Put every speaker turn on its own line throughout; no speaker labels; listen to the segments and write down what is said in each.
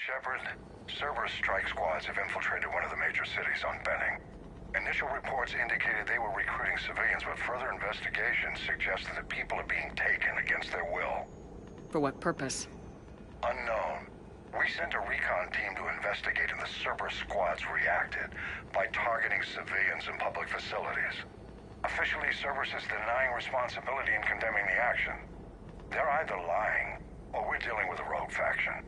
Shephard, Cerberus strike squads have infiltrated one of the major cities on Benning. Initial reports indicated they were recruiting civilians, but further investigation suggests that the people are being taken against their will.
For what purpose?
Unknown. We sent a recon team to investigate, and the Cerberus squads reacted by targeting civilians in public facilities. Officially, Cerberus is denying responsibility and condemning the action. They're either lying, or we're dealing with a rogue faction.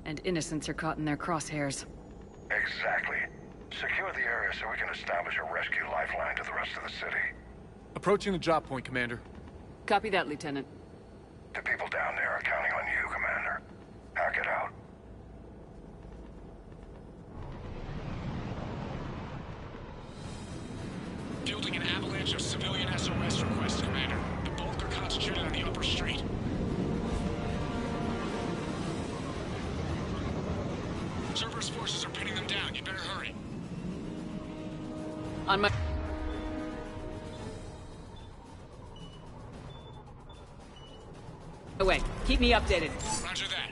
And innocents are caught in their crosshairs.
Exactly. Secure the area so we can establish a rescue lifeline to the rest of the city.
Approaching the drop point, Commander.
Copy that, Lieutenant.
The people down there are counting on you, Commander. Hack it out.
Fielding an avalanche of civilian SOS requests, Commander. The bulk are concentrated on the upper street. Cerberus forces are pinning them down. You better hurry.
On my... Away. Keep me updated.
Roger that.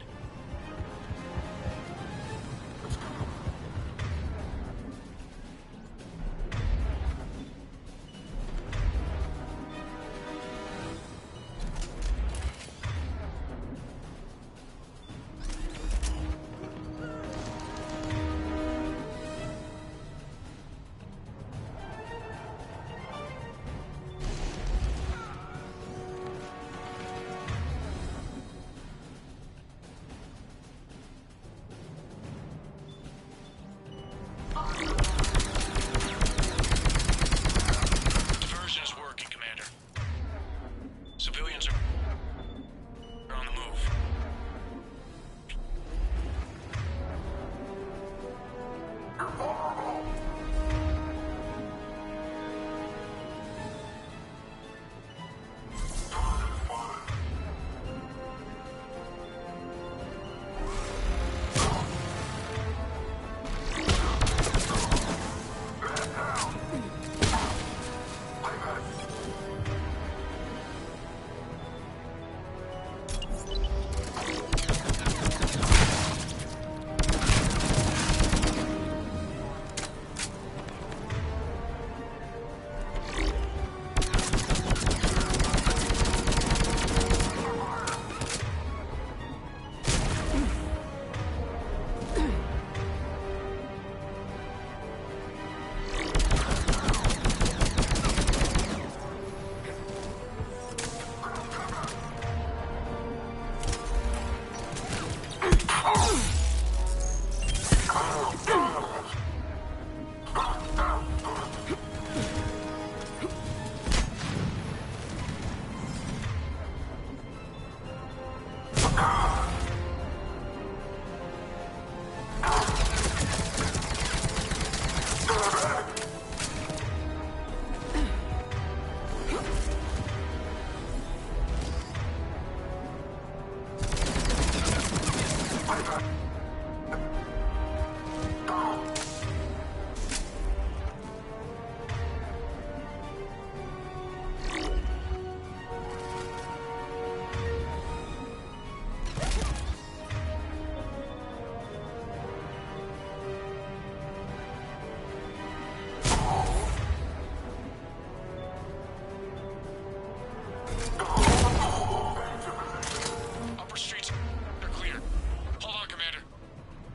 Diversion is working, Commander. Civilians are on the move.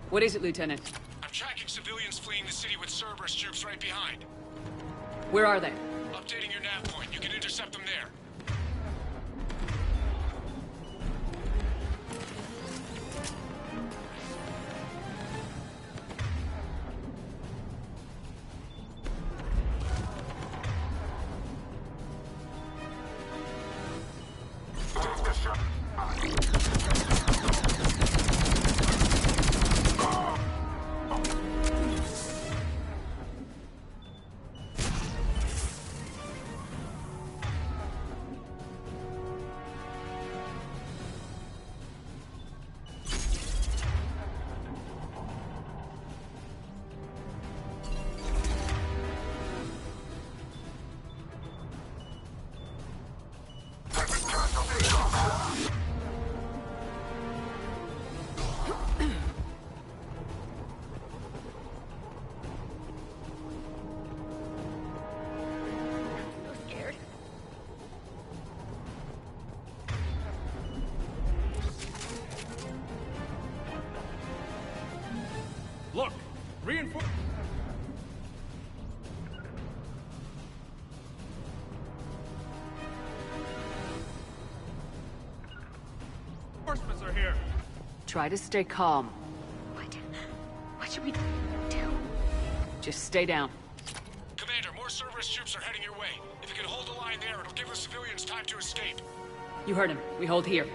What is it, Lieutenant?
I'm tracking civilians fleeing the city with Cerberus troops right behind.
Where are they?
Updating your nav point. You can intercept them there.
here.
Try to stay calm.
What should we do?
Just stay down.
Commander, more Cerberus troops are heading your way. If you can hold the line there, it'll give the civilians time to escape.
You heard him. We hold here.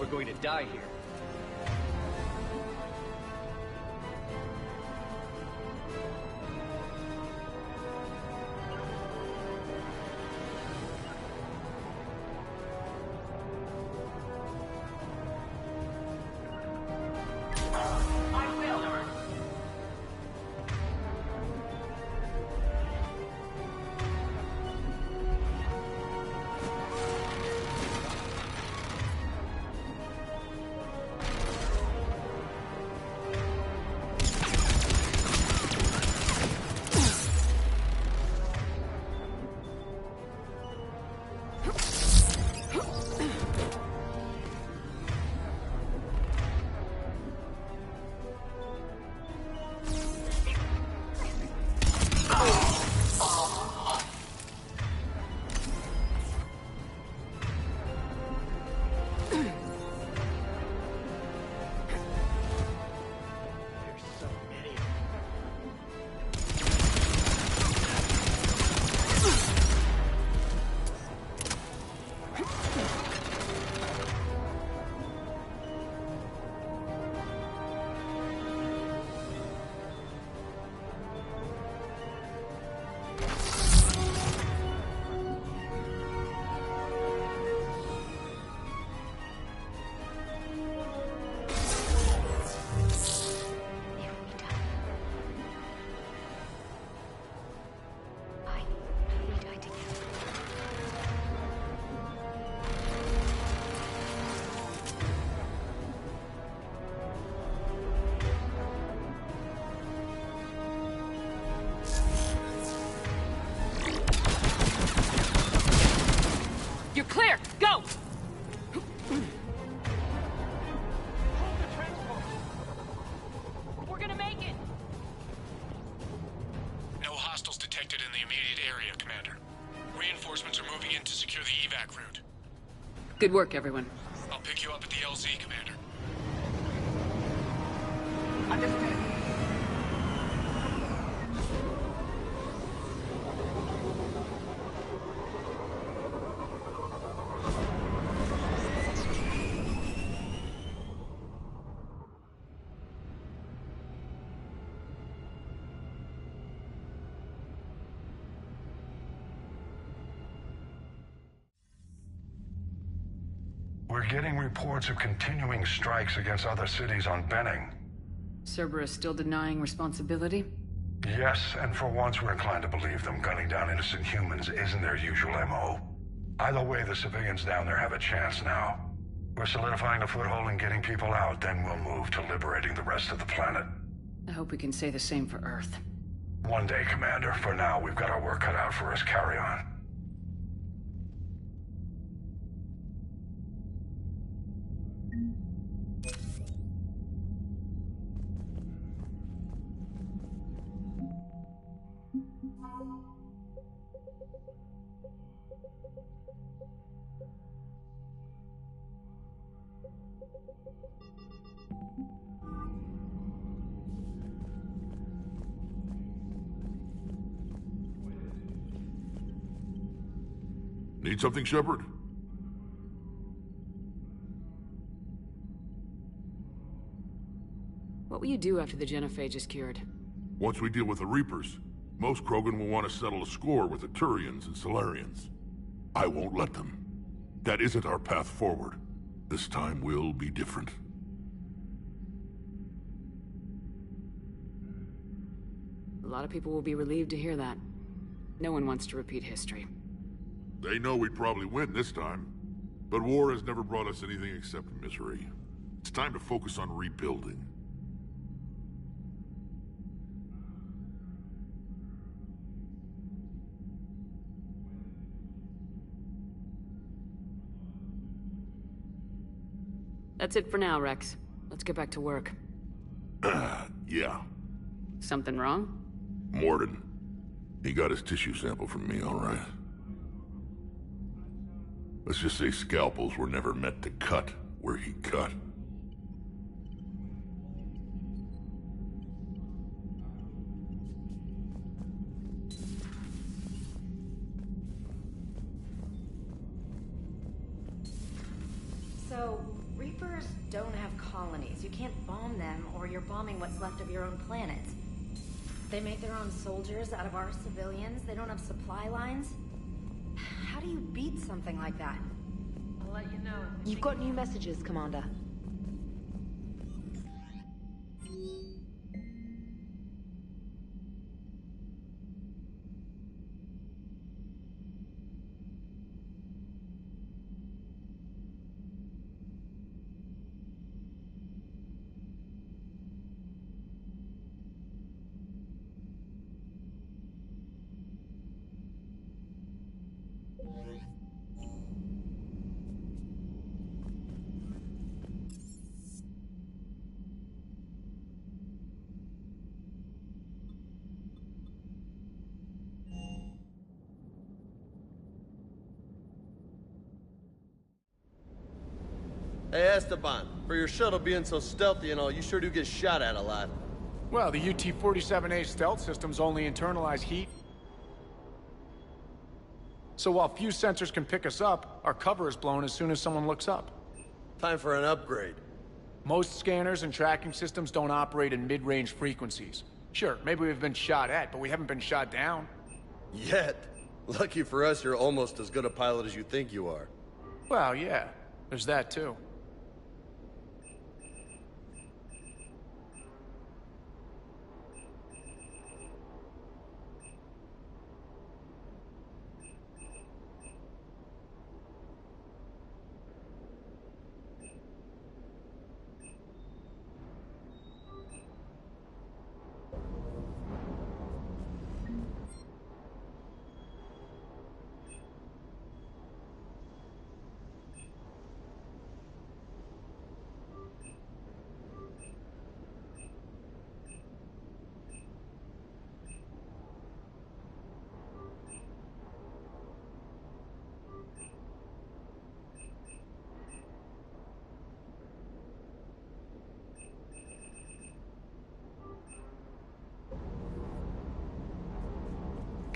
We're going to die here.
evac route.
Good work, everyone.
I'll pick you up at the LZ, Commander.
Understood.
We're getting reports of continuing strikes against other cities on Benning.
Cerberus still denying responsibility?
Yes, and for once we're inclined to believe them. Gunning down innocent humans isn't their usual MO. Either way, the civilians down there have a chance now. We're solidifying a foothold and getting people out, then we'll move to liberating the rest of the planet.
I hope we can say the same for Earth.
One day, Commander. For now, we've got our work cut out for us. Carry on.
Need something, Shephard?
What will you do after the genophage is cured?
Once we deal with the Reapers, most Krogan will want to settle a score with the Turians and Solarians. I won't let them. That isn't our path forward. This time will be different.
A lot of people will be relieved to hear that. No one wants to repeat history.
They know we'd probably win this time. But war has never brought us anything except misery. It's time to focus on rebuilding.
That's it for now, Rex. Let's get back to work.
Yeah.
Something wrong?
Morden. He got his tissue sample from me, all right. Let's just say scalpels were never meant to cut where he cut.
So, Reapers don't have colonies. You can't bomb them, or you're bombing what's left of your own planet. They make their own soldiers out of our civilians. They don't have supply lines. How do you beat something like that? I'll let you know. You've got new messages, Commander.
Hey, Esteban, for your shuttle being so stealthy and all, you sure do get shot at a lot.
Well, the UT-47A stealth systems only internalize heat. So while few sensors can pick us up, our cover is blown as soon as someone looks up.
Time for an upgrade.
Most scanners and tracking systems don't operate in mid-range frequencies. Sure, maybe we've been shot at, but we haven't been shot down.
Yet. Lucky for us, you're almost as good a pilot as you think you are.
Well, yeah, there's that too.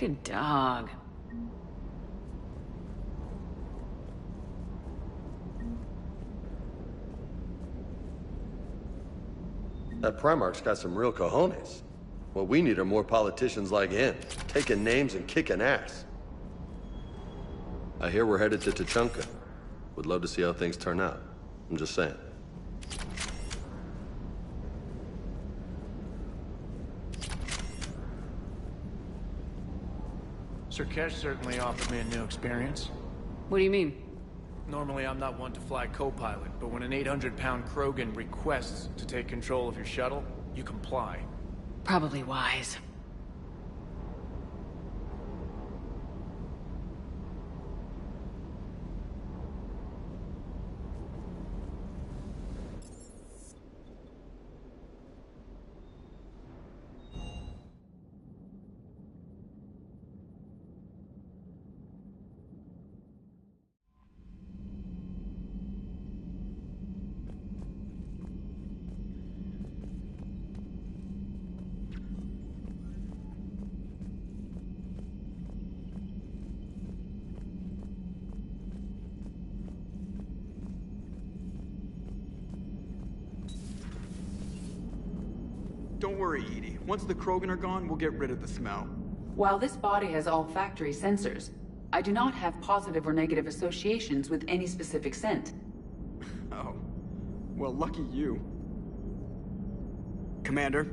Good dog.
That Primarch's got some real cojones. What we need are more politicians like him, taking names and kicking ass. I hear we're headed to Tuchanka. Would love to see how things turn out. I'm just saying.
Sir Kesh certainly offered me a new experience.
What do you mean?
Normally, I'm not one to fly co-pilot, but when an 800-pound Krogan requests to take control of your shuttle, you comply.
Probably wise.
Don't worry, Edie. Once the Krogan are gone, we'll get rid of the smell.
While this body has all factory sensors, I do not have positive or negative associations with any specific scent.
Oh. Well, lucky you. Commander?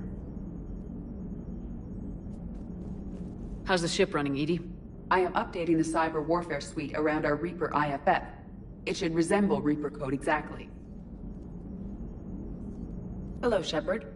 How's the ship running, Edie?
I am updating the cyber warfare suite around our Reaper IFF. It should resemble Reaper code exactly. Hello, Shephard.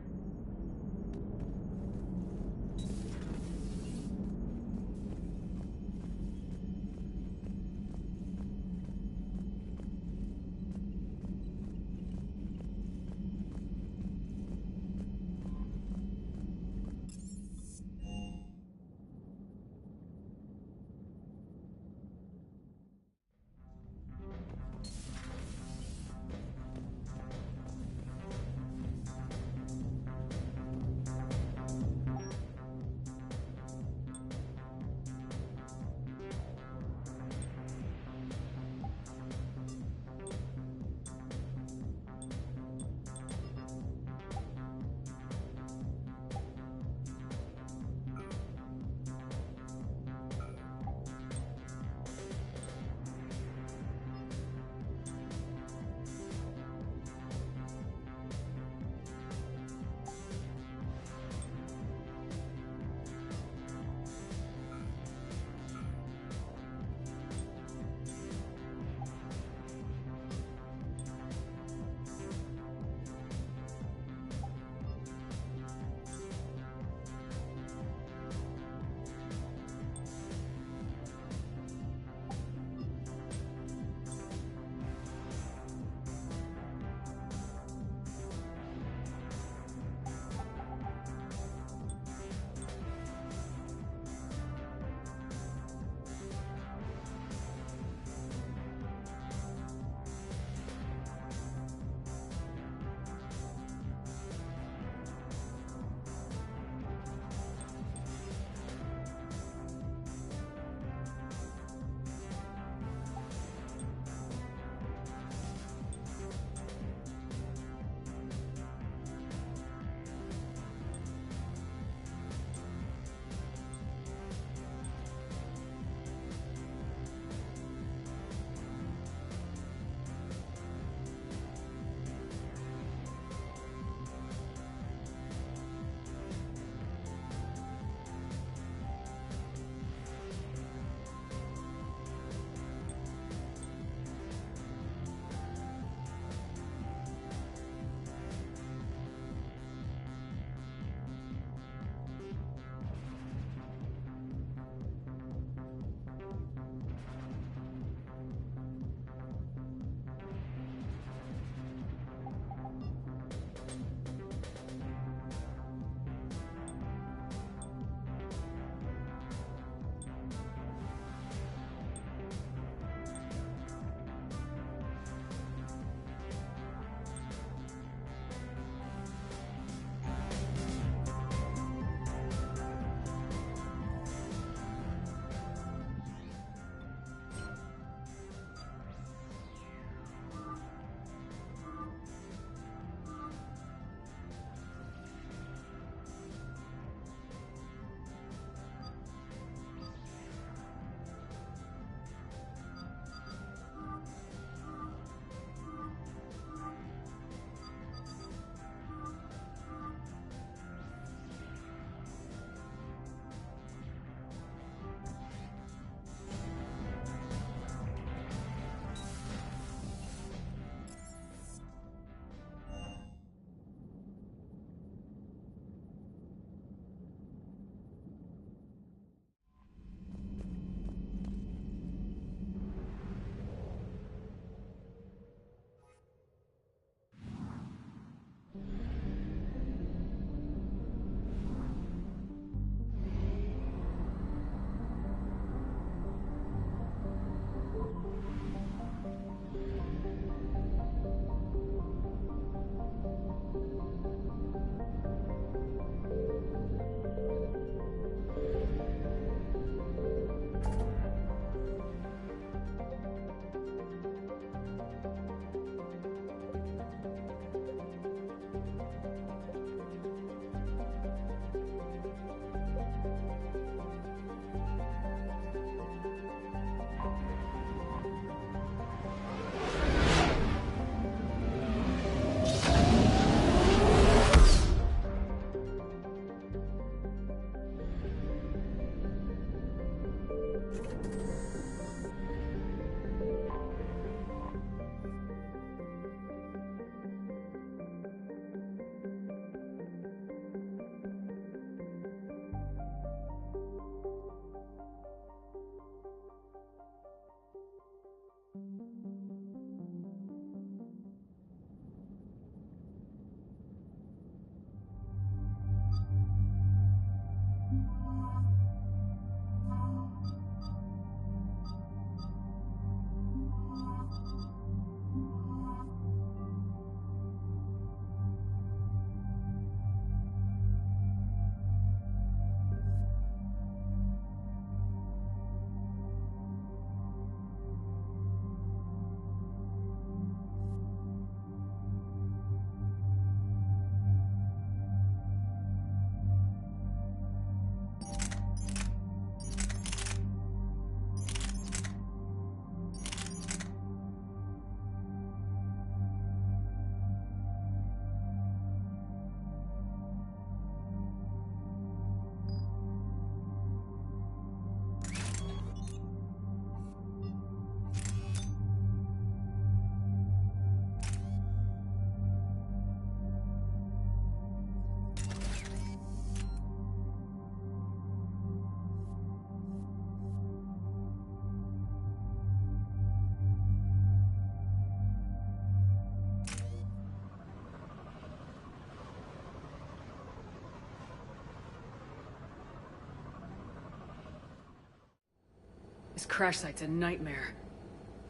This crash site's a nightmare.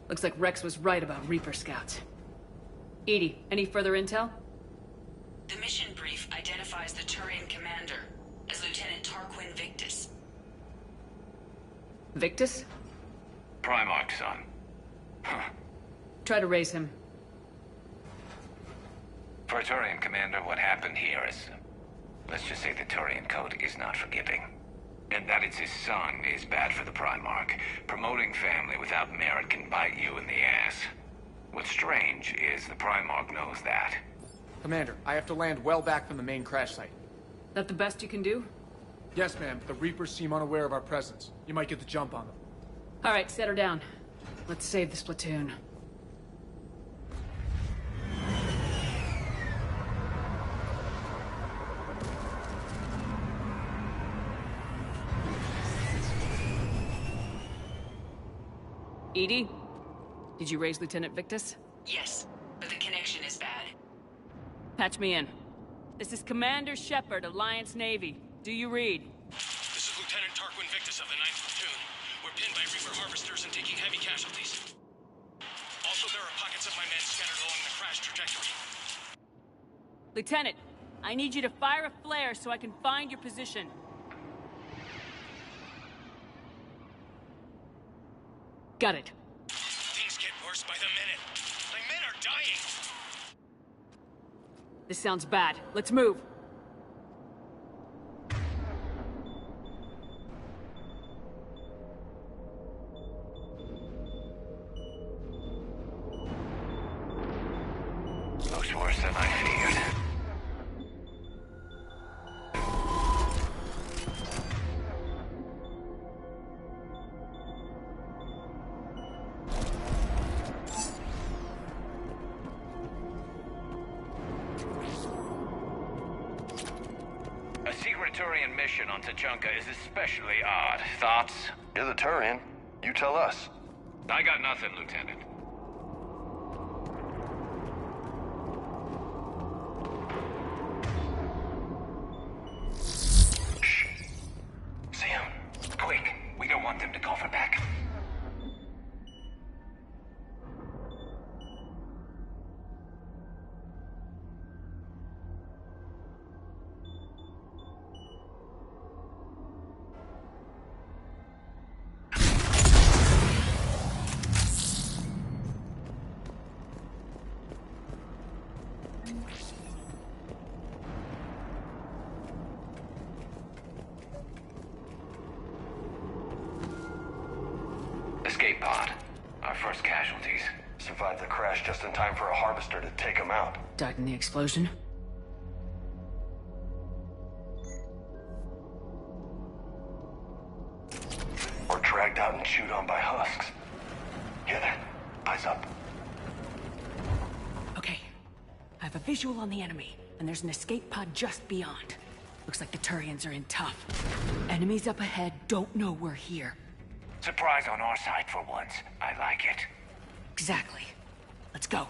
Looks like Rex was right about Reaper scouts. Edie, any further intel?
The mission brief identifies the Turian commander as Lieutenant Tarquin Victus.
Victus?
Primarch's son. Huh.
Try to raise him.
For a Turian commander, what happened here is... let's just say the Turian code is not forgiving. And that it's his son is bad for the Primarch. Promoting family without merit can bite you in the ass. What's strange is the Primarch knows that.
Commander, I have to land well back from the main crash site.
That the best you can do?
Yes, ma'am. The Reapers seem unaware of our presence. You might get the jump on them.
All right, set her down. Let's save this platoon. Edie? Did you raise Lieutenant Victus?
Yes, but the connection is bad.
Patch me in. This is Commander Shephard, Alliance Navy. Do you read?
This is Lieutenant Tarquin Victus of the 9th Platoon. We're pinned by Reaper harvesters and taking heavy casualties. Also, there are pockets of my men scattered along the crash trajectory.
Lieutenant, I need you to fire a flare so I can find your position. Got it.
Things get worse by the minute. My men are dying!
This sounds bad. Let's move.
Looks worse than I feared. A secret Turian mission on Tachanka is especially odd. Thoughts?
You're the Turian. You tell us.
I got nothing, Lieutenant. Shh. Sam, quick. We don't want them to call for backup. Escape pod. Our first casualties.
Survived the crash just in time for a harvester to take him out.
Died in the explosion?
Or dragged
out and chewed on by husks. Hear that? Eyes up.
Okay. I have a visual on the enemy, and there's an escape pod just beyond. Looks like the Turians are in tough. Enemies up ahead don't know we're here.
Surprise on our side for once. I like it.
Exactly. Let's go.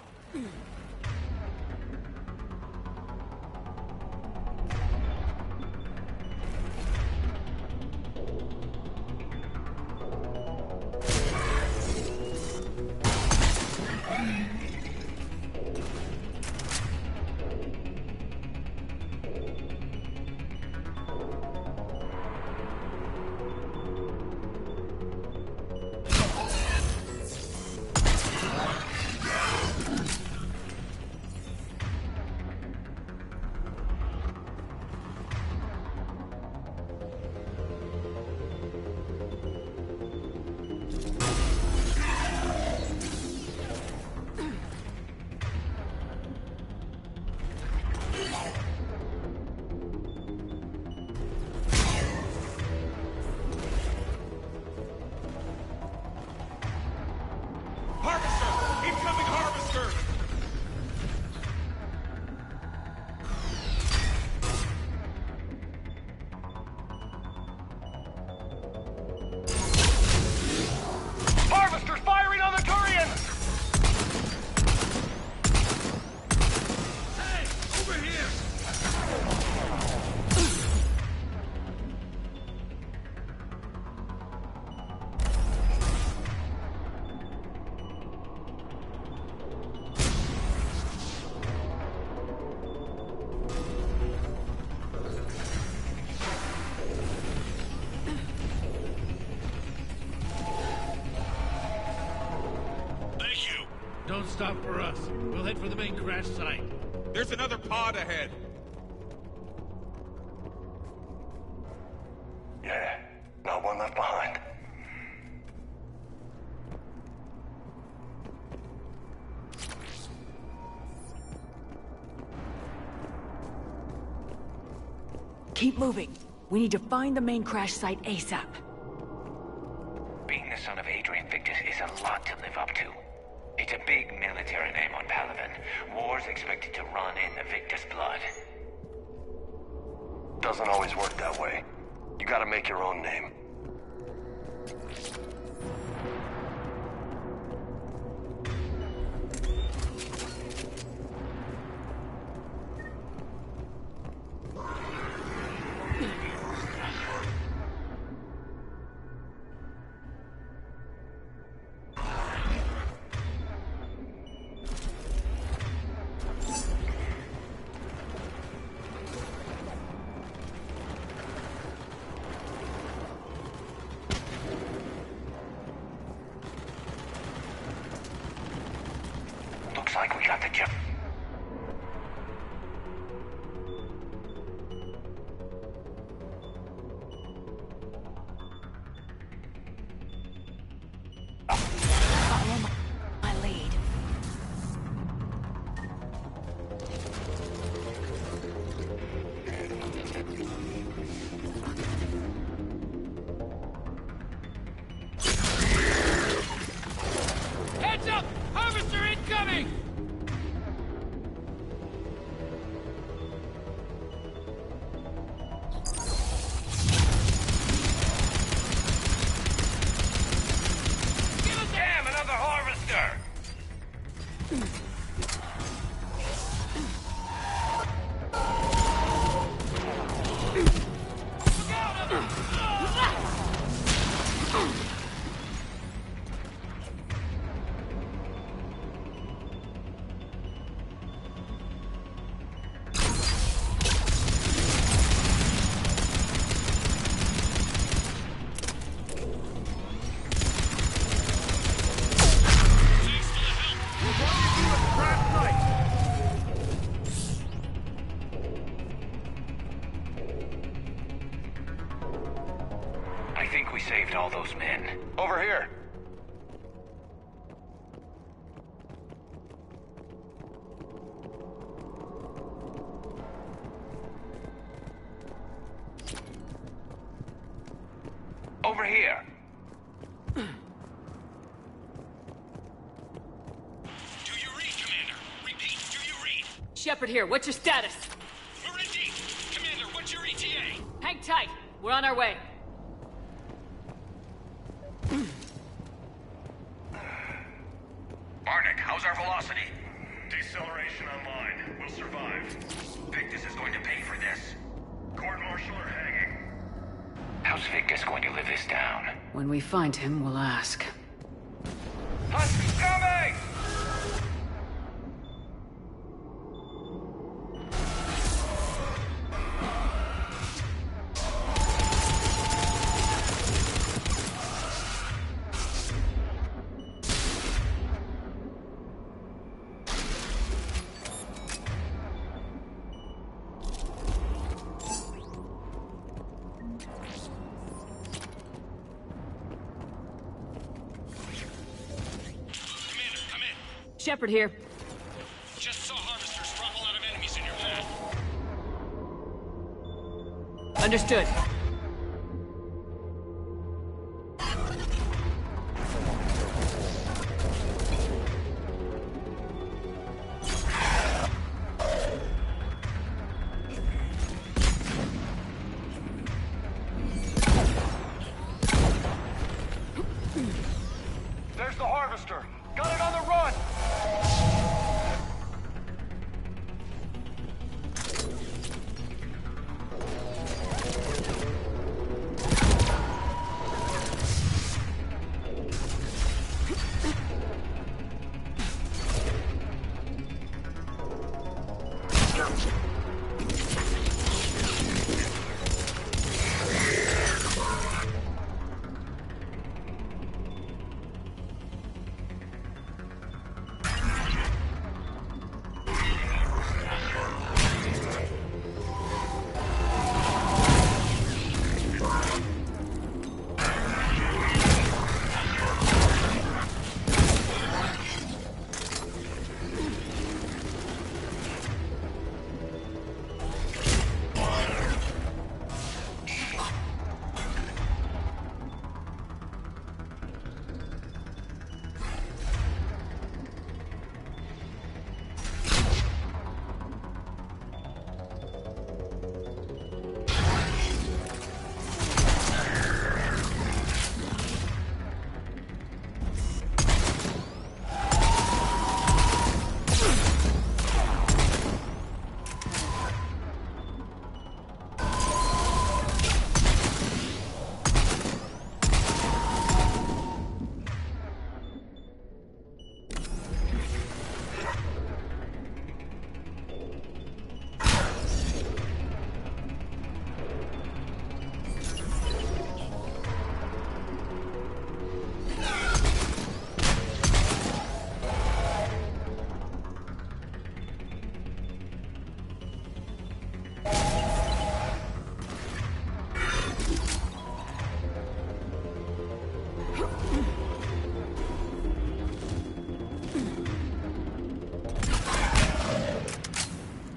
Don't stop for us. We'll head for the main crash site.
There's another pod ahead.
Yeah, not one left behind.
Keep moving. We need to find the main crash site ASAP.
Being the son of Adrian Victus is a lot to live up to. It's a big military name on Palaven. War's expected to run in the Victus blood.
Doesn't always work that way. You gotta make your own name.
Looks like we got the job.
Follow my lead.
Heads up! Harvester incoming!
Damn, another harvester! I think we saved all those men.
Over here.
Over here.
Shephard here, what's your status?
We're in deep. Commander, what's your ETA?
Hang tight, we're on our way.
Barnick, how's our velocity? Deceleration online. We'll survive. Victus is going to pay for this. Court-martial or hanging?
How's Victus going to live this down?
When we find him, we'll ask.
Hunt's coming!
Shephard here.
Just saw harvesters drop a lot of enemies in your path.
Understood.
There's the harvester. Got it on the run.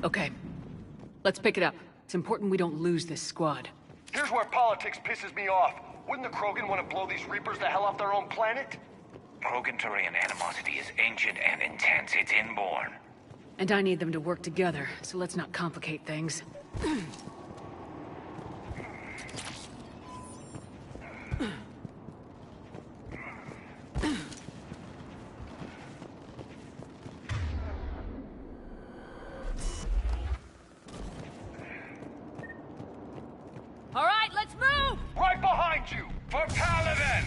Okay. Let's pick it up. It's important we don't lose this squad.
Here's where politics pisses me off. Wouldn't the Krogan want to blow these Reapers the hell off their own planet?
Krogan-Turian animosity is ancient and intense. It's inborn.
And I need them to work together, so let's not complicate things.
All right, let's move! Right behind you! For Paladin!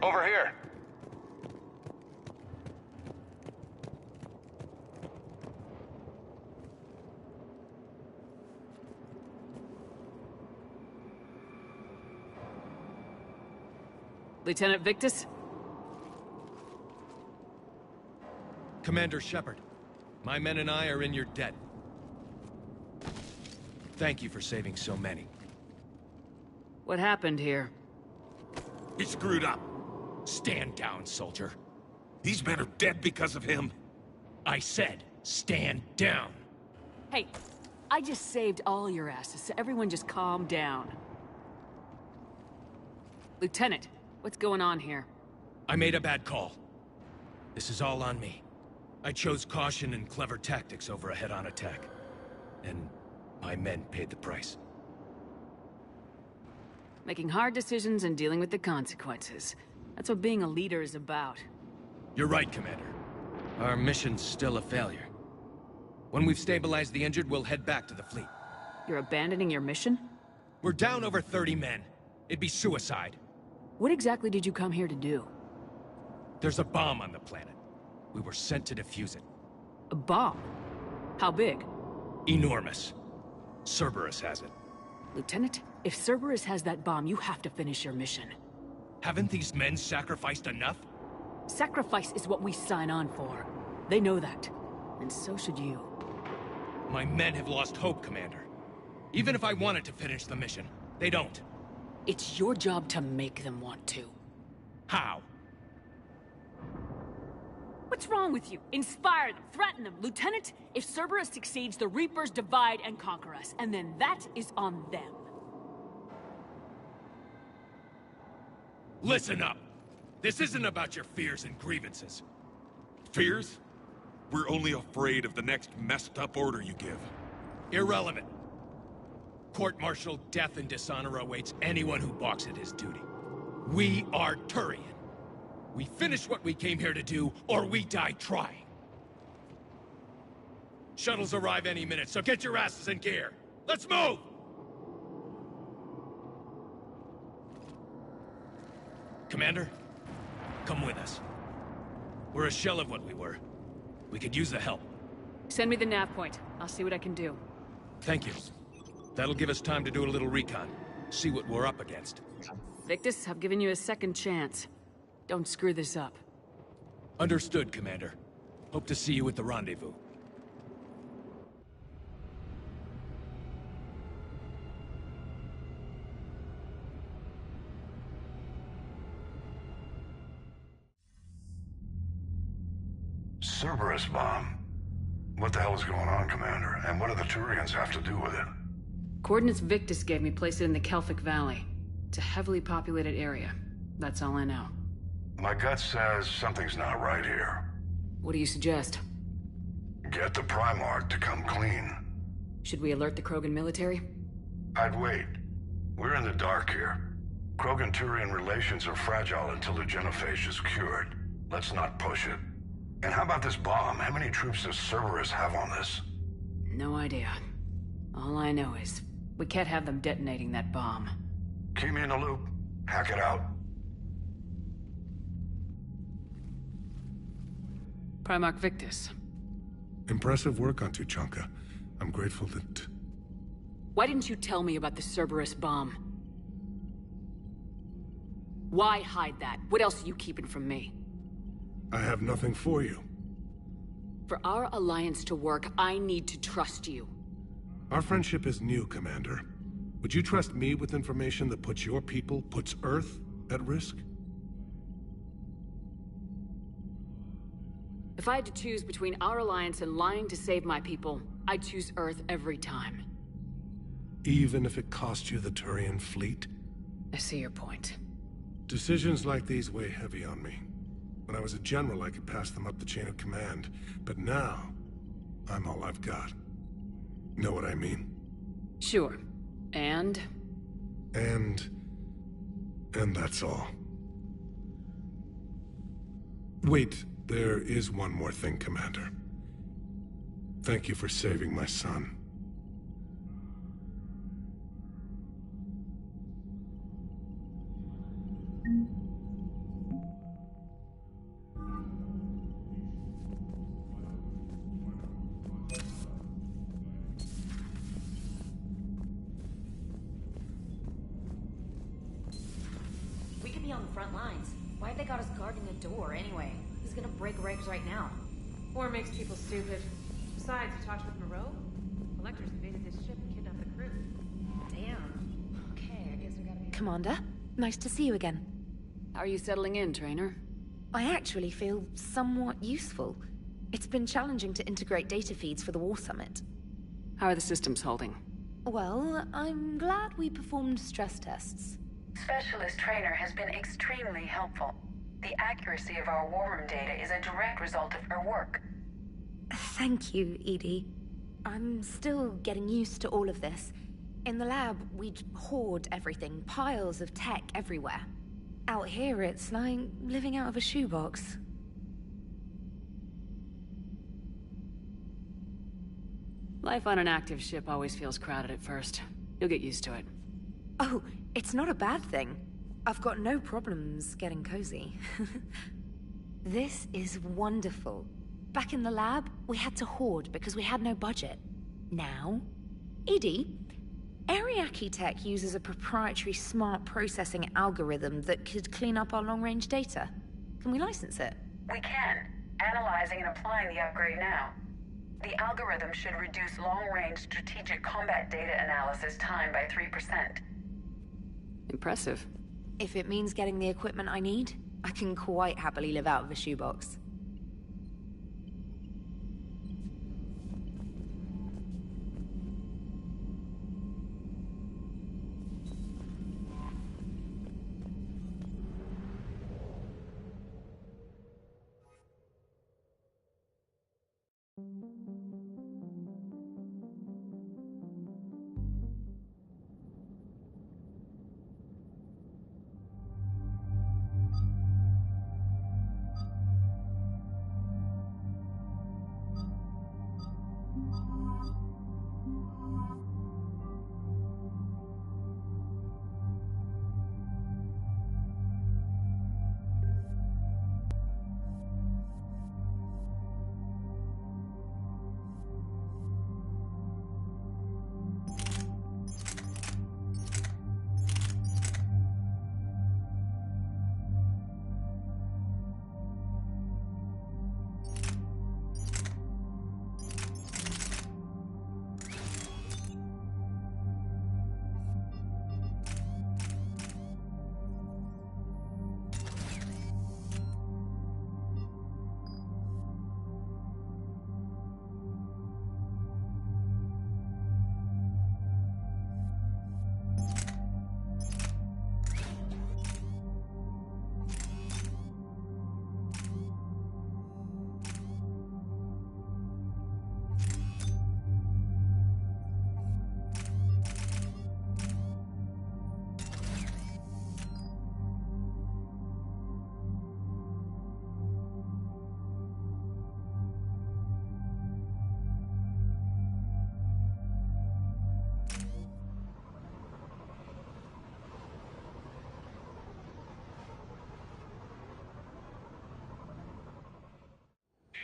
Over here.
Lieutenant Victus?
Commander Shephard, my men and I are in your debt. Thank you for saving so many.
What happened here?
He screwed up.
Stand down, soldier.
These men are dead because of him.
I said, stand down.
Hey, I just saved all your asses, so everyone just calm down. Lieutenant, what's going on here?
I made a bad call. This is all on me. I chose caution and clever tactics over a head-on attack. And my men paid the price.
Making hard decisions and dealing with the consequences. That's what being a leader is about.
You're right, Commander. Our mission's still a failure. When we've stabilized the injured, we'll head back to the fleet.
You're abandoning your mission?
We're down over 30 men. It'd be suicide.
What exactly did you come here to do?
There's a bomb on the planet. We were sent to defuse it.
A bomb? How big?
Enormous. Cerberus has it.
Lieutenant, if Cerberus has that bomb, you have to finish your mission.
Haven't these men sacrificed enough?
Sacrifice is what we sign on for. They know that. And so should you.
My men have lost hope, Commander. Even if I wanted to finish the mission, they don't.
It's your job to make them want to.
How?
What's wrong with you? Inspire them, threaten them. Lieutenant, if Cerberus succeeds, the Reapers divide and conquer us, and then that is on them.
Listen up! This isn't about your fears and grievances.
Fears? We're only afraid of the next messed up order you give.
Irrelevant. Court-martial death and dishonor awaits anyone who balks at his duty. We are Turian. We finish what we came here to do, or we die trying. Shuttles arrive any minute, so get your asses in gear. Let's move! Commander, come with us. We're a shell of what we were. We could use the help.
Send me the nav point. I'll see what I can do.
Thank you. That'll give us time to do a little recon. See what we're up against.
Victus, I've given you a second chance. Don't screw this up.
Understood, Commander. Hope to see you at the rendezvous.
Cerberus bomb. What the hell is going on, Commander? And what do the Turians have to do with it?
Coordinates Victus gave me place it in the Kelphic Valley. It's a heavily populated area. That's all I know.
My gut says something's not right here.
What do you suggest?
Get the Primarch to come clean.
Should we alert the Krogan military?
I'd wait. We're in the dark here. Krogan-Turian relations are fragile until the genophage is cured. Let's not push it. And how about this bomb? How many troops does Cerberus have on this?
No idea. All I know is, we can't have them detonating that bomb.
Keep me in the loop. Hack it out.
Primarch Victus.
Impressive work on Tuchanka. I'm grateful that...
Why didn't you tell me about the Cerberus bomb? Why hide that? What else are you keeping from me?
I have nothing for you.
For our alliance to work, I need to trust you.
Our friendship is new, Commander. Would you trust me with information that puts your people, puts Earth, at risk?
If I had to choose between our alliance and lying to save my people, I'd choose Earth every time.
Even if it cost you the Turian fleet?
I see your point.
Decisions like these weigh heavy on me. When I was a general, I could pass them up the chain of command. But now, I'm all I've got. Know what I mean?
Sure. And
that's all. Wait, there is one more thing, Commander. Thank you for saving my son.
We could be on the front lines. Why have they got us guarding the door anyway? He's gonna break regs right now.
Or makes people stupid. Besides, you talked with Moreau? Electors invaded this ship and kidnapped the crew.
Damn. Okay, I guess we gotta be...
Commander, nice to see you again.
how are you settling in, Trainer?
I actually feel somewhat useful. It's been challenging to integrate data feeds for the War Summit.
How are the systems holding?
Well, I'm glad we performed stress tests.
Specialist Trainer has been extremely helpful. The accuracy of our war room data is a direct result of her work.
Thank you, Edie. I'm still getting used to all of this. In the lab, we'd hoard everything, piles of tech everywhere. Out here, it's like living out of a shoebox.
Life on an active ship always feels crowded at first. You'll get used to it.
Oh, it's not a bad thing. I've got no problems getting cozy. This is wonderful. Back in the lab, we had to hoard because we had no budget. Now, Edie, Ariake Tech uses a proprietary smart processing algorithm that could clean up our long-range data. Can we license it?
We can. Analyzing and applying the upgrade now. The algorithm should reduce long-range strategic combat data analysis time by 3%.
Impressive.
If it means getting the equipment I need, I can quite happily live out of a shoebox.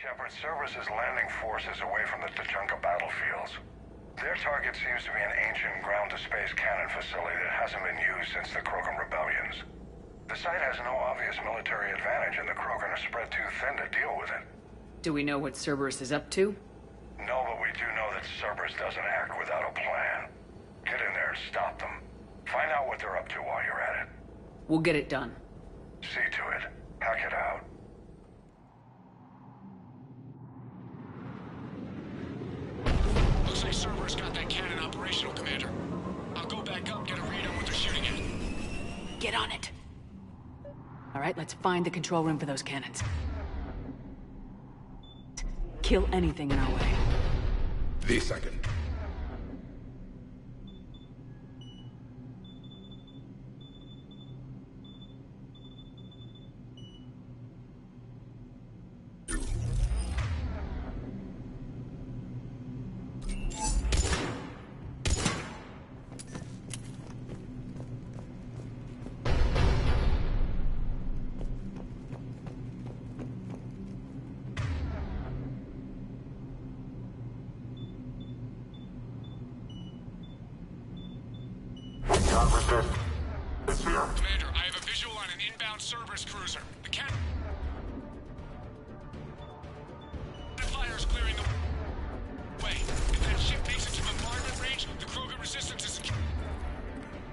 Shephard, Cerberus is landing forces away from the Tachanka battlefields. Their target seems to be an ancient ground-to-space cannon facility that hasn't been used since the Krogan rebellions. The site has no obvious military advantage, and the Krogan are spread too thin to deal with it.
Do we know what Cerberus is up to?
No, but we do know that Cerberus doesn't act without a plan. Get in there and stop them. Find out what they're up to while you're at it.
We'll get it done.
See to it. Hack it out.
Looks like Cerberus got that cannon operational, Commander. I'll go back up, get a read on what they're shooting at.
Get on it. All right, let's find the control room for those cannons. Kill anything in our way.
This second.
Commander, I have a visual on an inbound Cerberus cruiser. The cannon fire's clearing the way. If that ship makes it to bombardment range, the Krogan resistance is in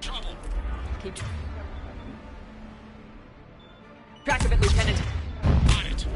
trouble.
Keep track of it, Lieutenant.
On it.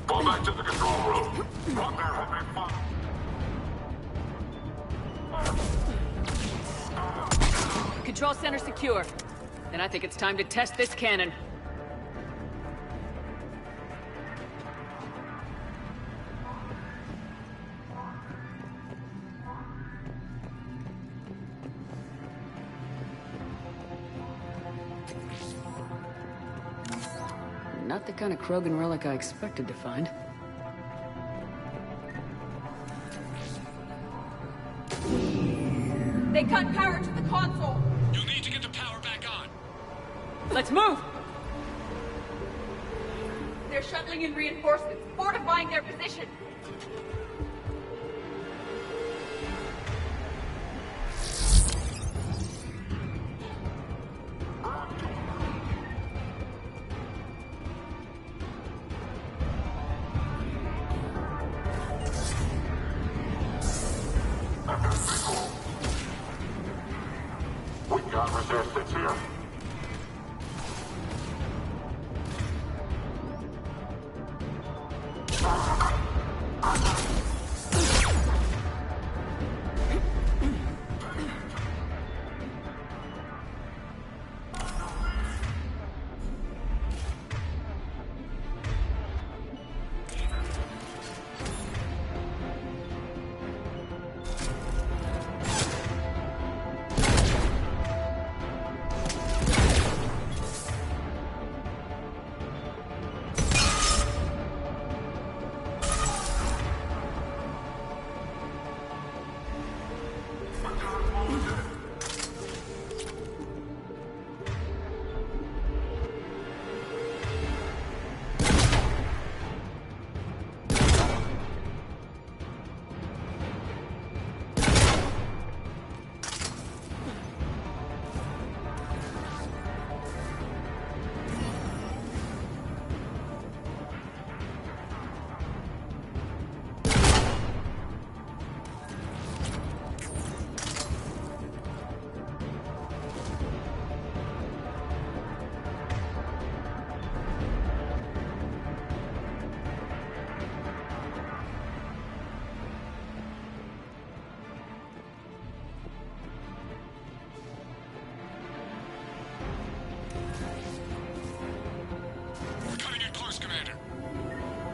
Fall back to the control room. Walk there, hoping fun.
Control center secure. Then I think it's time to test this cannon. Not the kind of Krogan relic I expected to find.
They cut power to the console!
You'll need to get the power back on.
Let's move!
They're shuttling in reinforcements, fortifying their position!
Resistance here.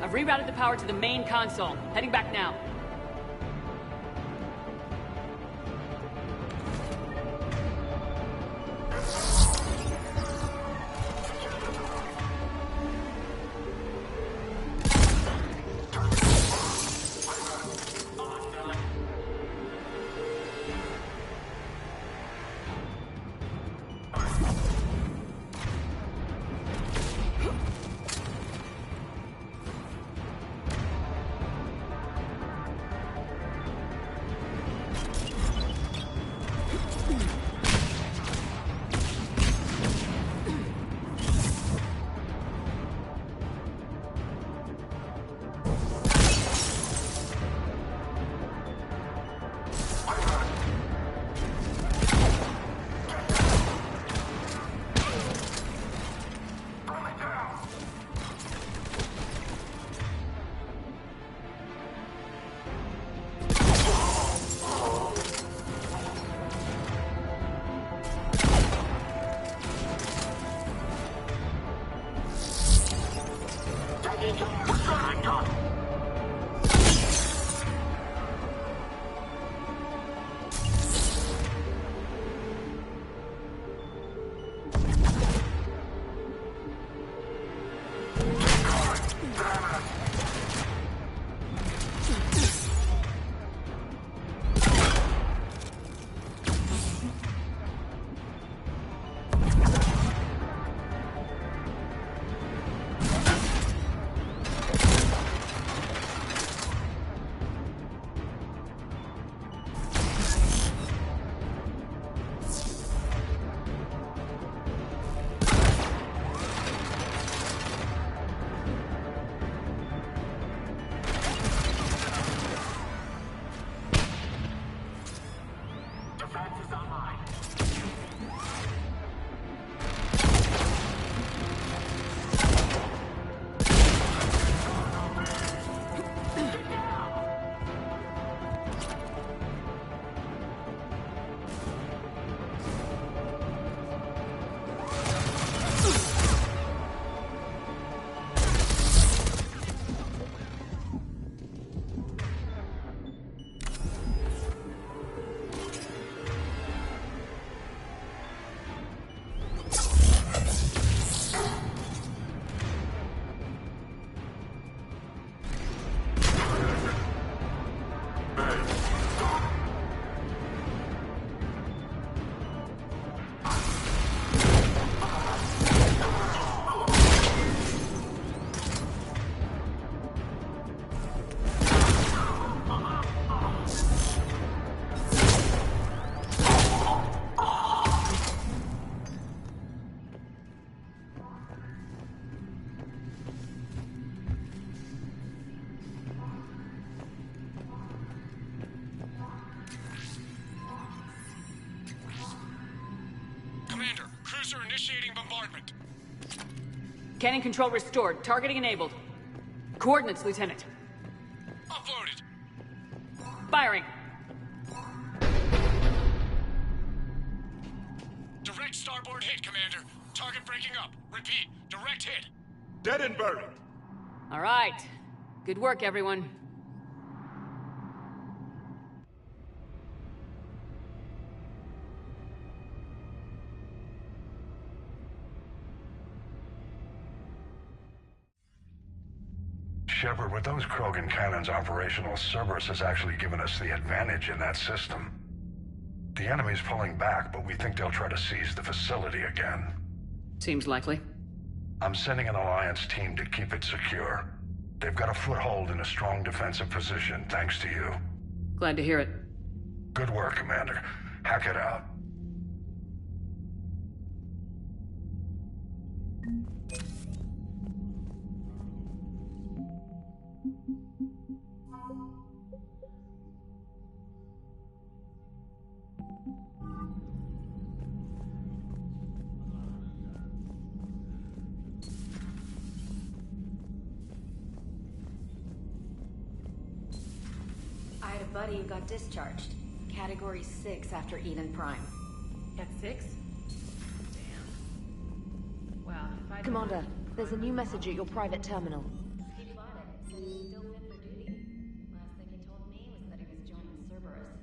I've rerouted the power to the main console. Heading back now.
Servers are initiating bombardment.
Cannon control restored. Targeting enabled. Coordinates, Lieutenant.
Uploaded.
Firing.
Direct starboard hit, Commander. Target breaking up. Repeat, direct hit.
Dead and buried.
All right. Good work, everyone.
Shephard, with those Krogan cannons operational, Cerberus has actually given us the advantage in that system. The enemy's pulling back, but we think they'll try to seize the facility again.
Seems likely.
I'm sending an Alliance team to keep it secure. They've got a foothold in a strong defensive position, thanks to you.
Glad to hear it.
Good work, Commander. Hack it out.
I had a buddy who got discharged. Category 6 after Eden Prime.
Got 6? Damn. Well, if I...
Commander, there's a new message at your private terminal.
He fought it. Said he's still fit for duty. Last thing he told me was that he was joining Cerberus.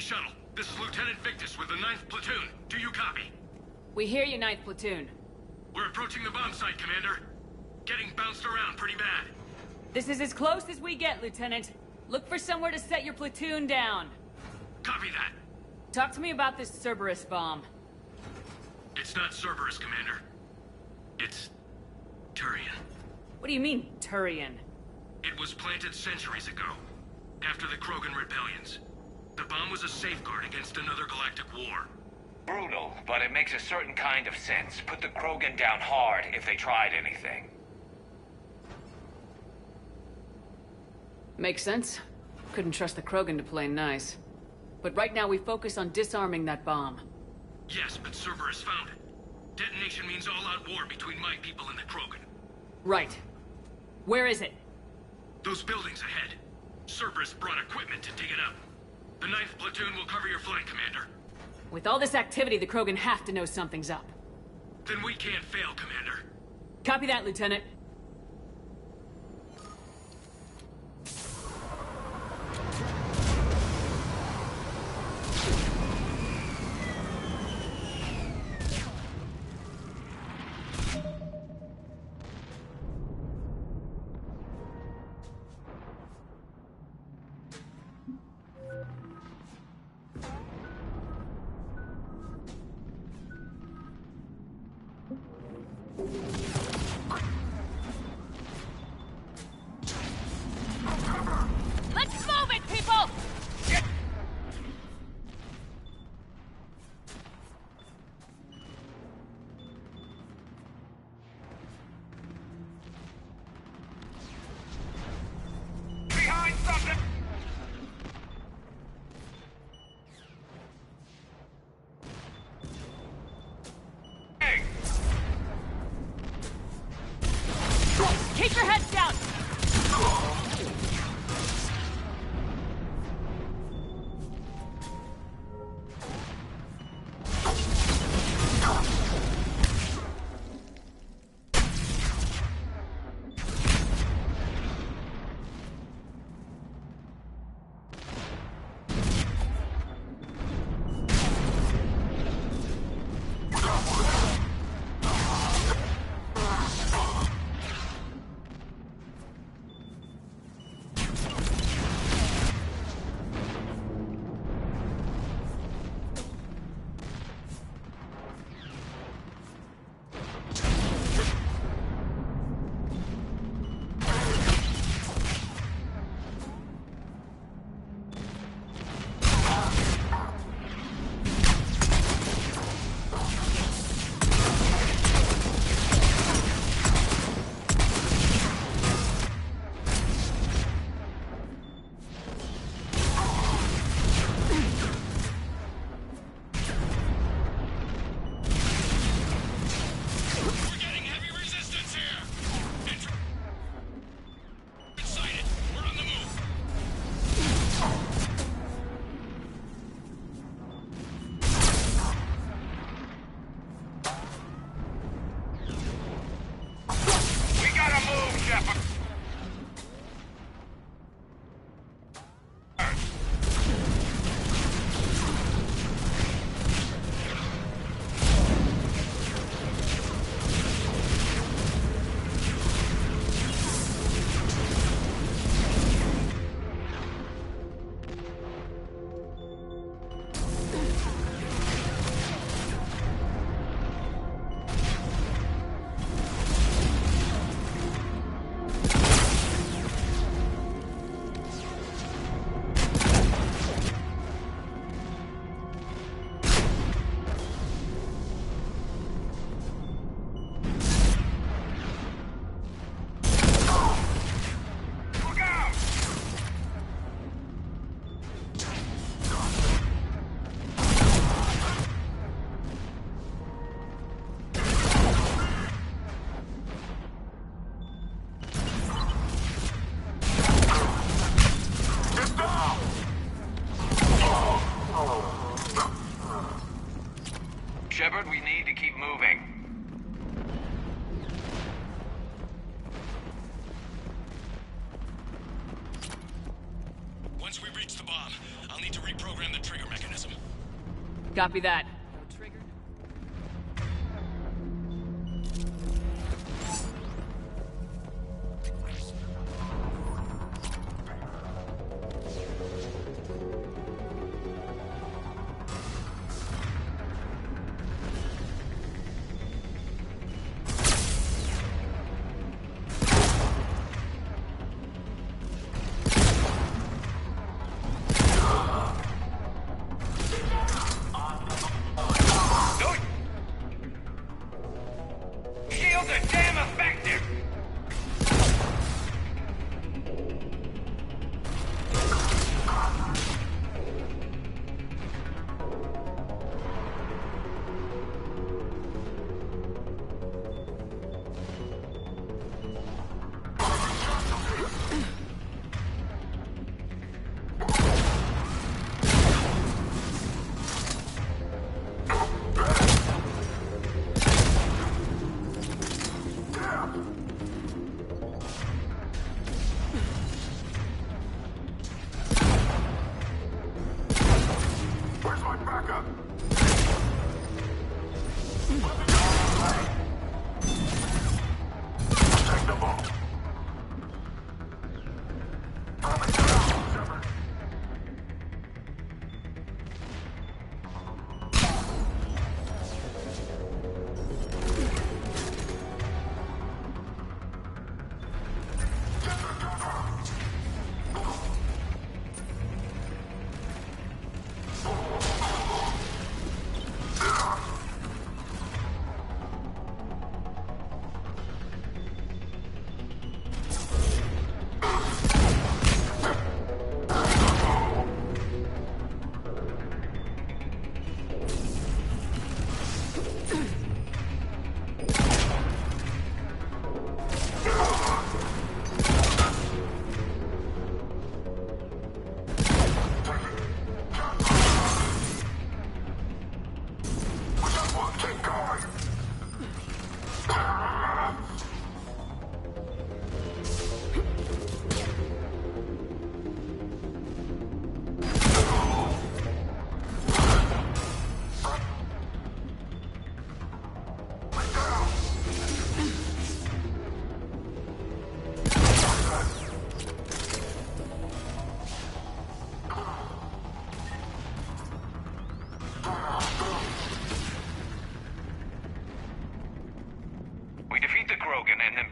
shuttle. This is Lieutenant Victus with the 9th Platoon. Do you copy?
We hear you, 9th Platoon.
We're approaching the bomb site, Commander. Getting bounced around pretty bad.
This is as close as we get, Lieutenant. Look for somewhere to set your platoon down.
Copy that.
Talk to me about this Cerberus bomb.
It's not Cerberus, Commander. It's Turian.
What do you mean, Turian?
It was planted centuries ago, after the Krogan rebellions. The bomb was a safeguard against another galactic war.
Brutal, but it makes a certain kind of sense. Put the Krogan down hard if they tried anything.
Makes sense. Couldn't trust the Krogan to play nice. But right now we focus on disarming that bomb.
Yes, but Cerberus found it. Detonation means all-out war between my people and the Krogan.
Right. Where is it?
Those buildings ahead. Cerberus brought equipment to dig it up. The 9th Platoon will cover your flank, Commander.
With all this activity, the Krogan have to know something's up.
Then we can't fail, Commander.
Copy that, Lieutenant. Let's move it, people!
Behind something! Hey!
Keep your heads down! Copy that.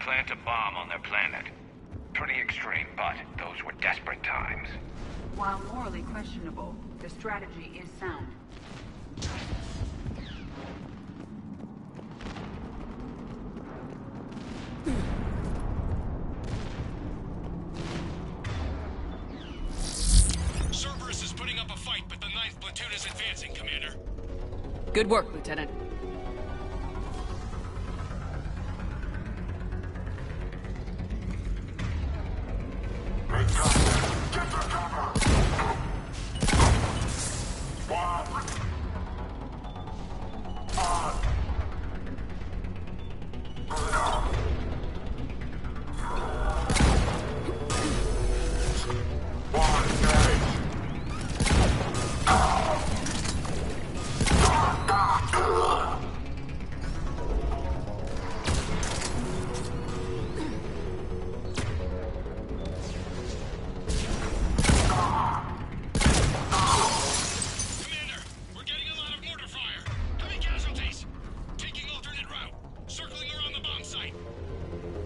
Plant a bomb on their planet. Pretty extreme, but those were desperate times.
While morally questionable, the strategy is sound.
Cerberus is putting up a fight, but the 9th platoon is advancing, Commander.
Good work, Lieutenant.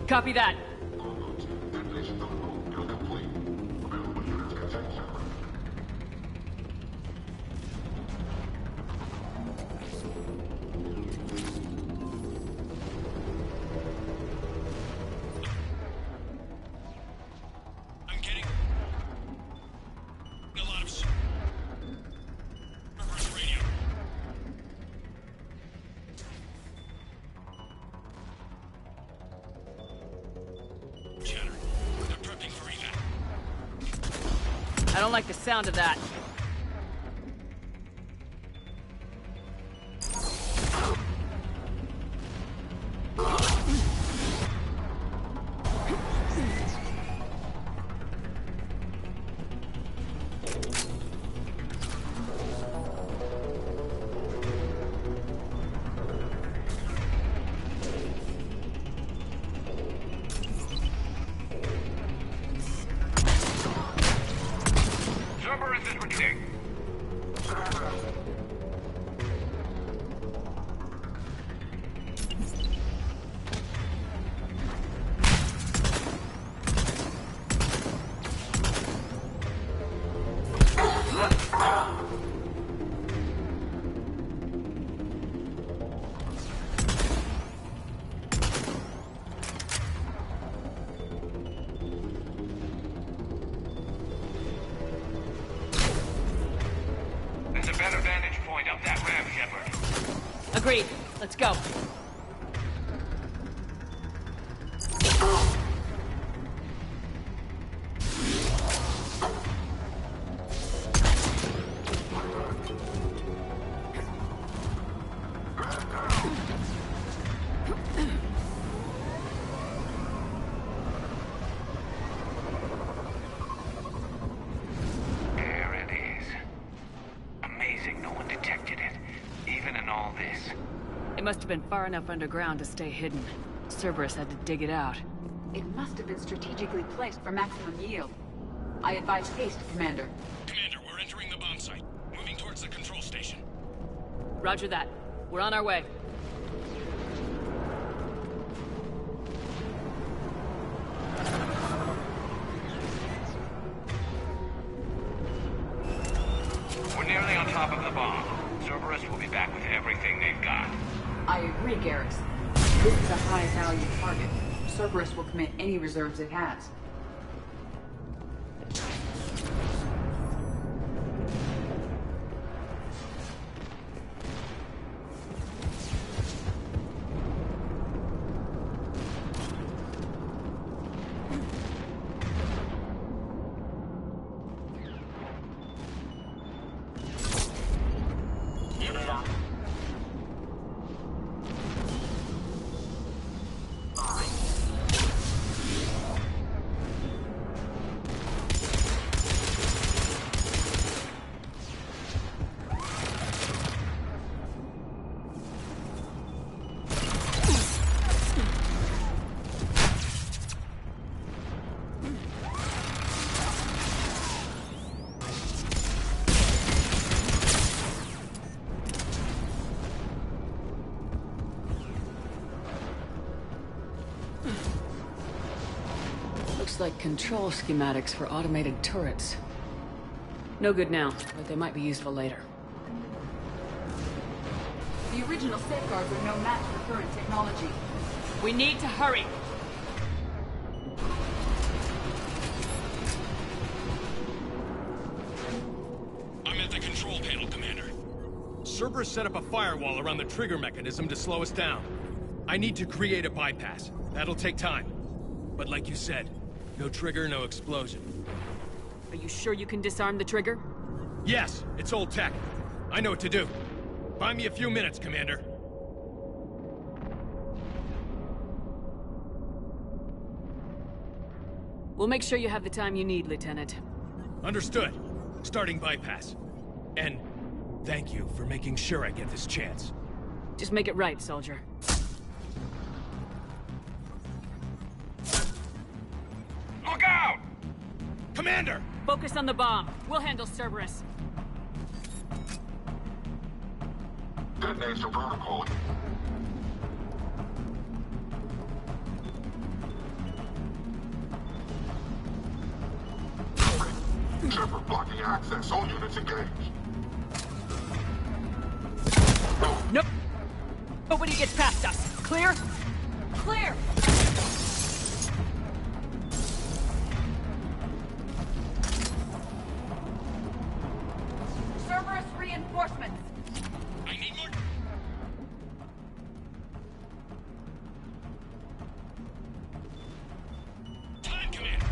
Copy that.
I'm getting a lot of Cerberus radio. Chatter. They're prepping for evac.
I don't like the sound of that. Let's go. Must have been far enough underground to stay hidden. Cerberus had to dig it out.
It must have been strategically placed for maximum yield. I advise haste, Commander.
Commander, we're entering the bomb site. Moving towards the control station.
Roger that. We're on our way.
We're nearly on top of the bomb. Cerberus will be back with everything they've got.
I agree, Garrus. This is a high-value target. Cerberus will commit any reserves it has.
Like control schematics for automated turrets. No good now, but they might be useful later.
The original safeguards are no match for current technology.
We need to hurry!
I'm at the control panel, Commander.
Cerberus set up a firewall around the trigger mechanism to slow us down. I need to create a bypass. That'll take time. But like you said, no trigger, no explosion.
Are you sure you can disarm the trigger?
Yes, it's old tech. I know what to do. Buy me a few minutes, Commander.
We'll make sure you have the time you need, Lieutenant.
Understood. Starting bypass. And thank you for making sure I get this chance.
Just make it right, soldier.
Look out!
Commander!
Focus on the bomb. We'll handle Cerberus.
Detonation protocol. Shephard blocking access. All units engaged.
Nope. Nobody gets past us. Clear?
Clear! Cerberus reinforcements.
I need more... time, Commander.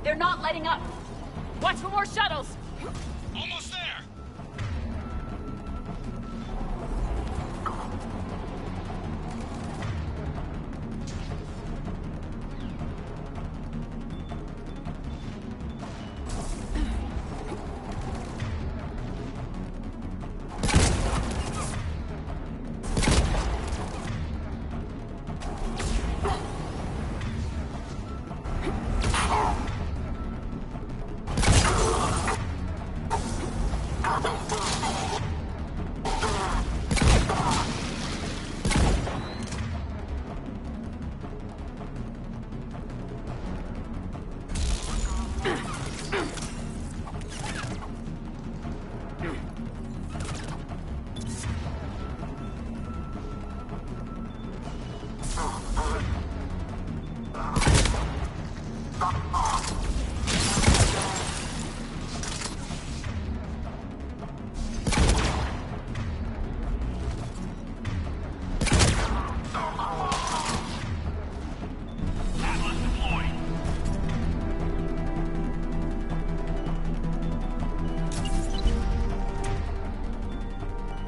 They're not letting up. Watch for more shuttles.
Almost there.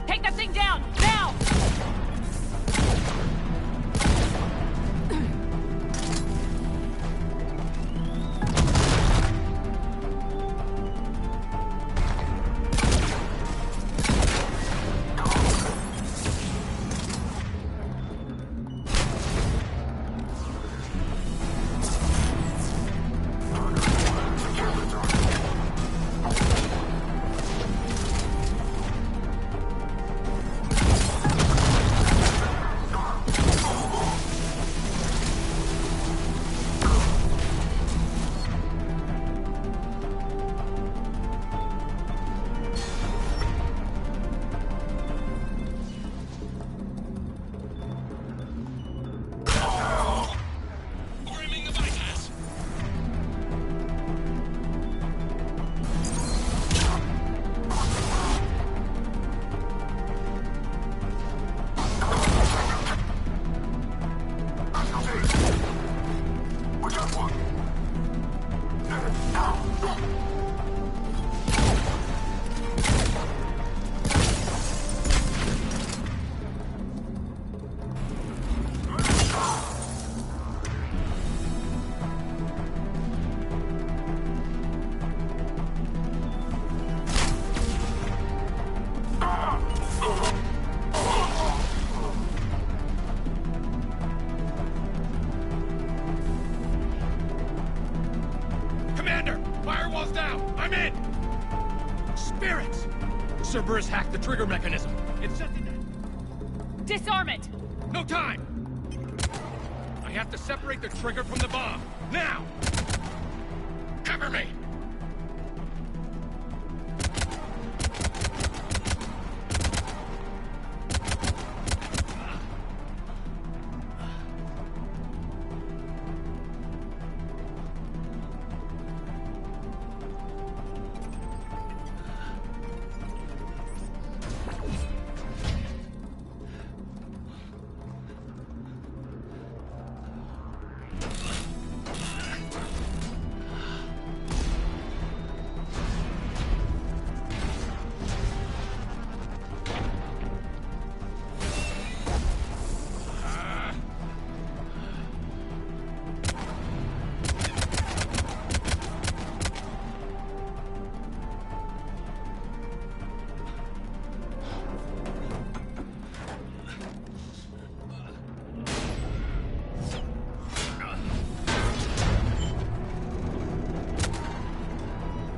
Take that thing down, now!
Firewall's down! I'm in! Spirits! Cerberus hacked the trigger mechanism. It's just in...
Disarm it!
No time! I have to separate the trigger from the bomb. Now! Cover me!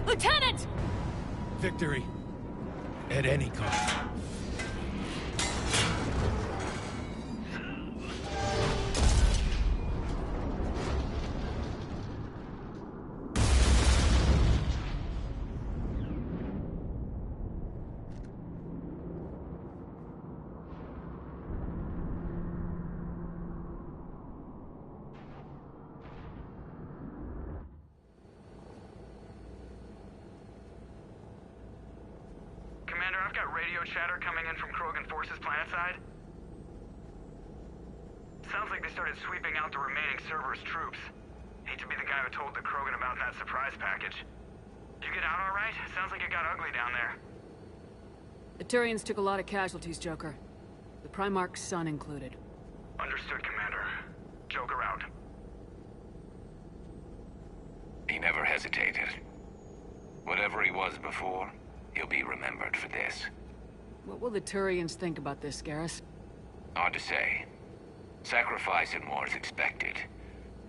Lieutenant!
Victory. At any cost.
I've got radio chatter coming in from Krogan forces planetside. Sounds like they started sweeping out the remaining Cerberus troops.
Hate to be the guy who told the Krogan about that surprise package. Did you get out all right? Sounds like it got ugly down there.
The Turians took a lot of casualties, Joker. The Primarch's son included.
Understood, Commander. Joker out.
He never hesitated. Whatever he was before, he'll be remembered for this.
What will the Turians think about this, Garrus?
Hard to say. Sacrifice in war is expected.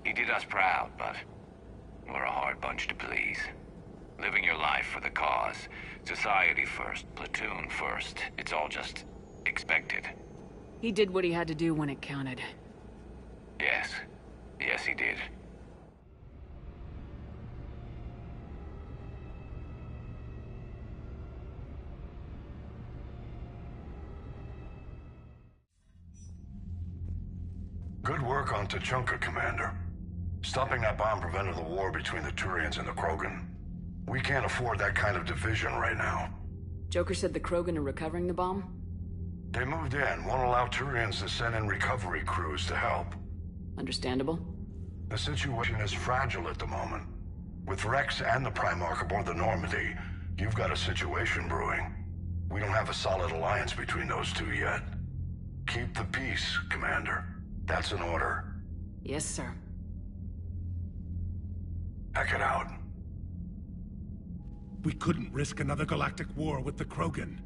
He did us proud, but we're a hard bunch to please. Living your life for the cause. Society first, platoon first. It's all just expected.
He did what he had to do when it counted.
Yes. Yes, he did.
Good work on Tuchanka, Commander. Stopping that bomb prevented the war between the Turians and the Krogan. We can't afford that kind of division right now.
Joker said the Krogan are recovering the bomb?
They moved in, won't allow Turians to send in recovery crews to help.
Understandable.
The situation is fragile at the moment. With Rex and the Primarch aboard the Normandy, you've got a situation brewing. We don't have a solid alliance between those two yet. Keep the peace, Commander. That's an order.
Yes, sir.
Heck it out.
We couldn't risk another galactic war with the Krogan.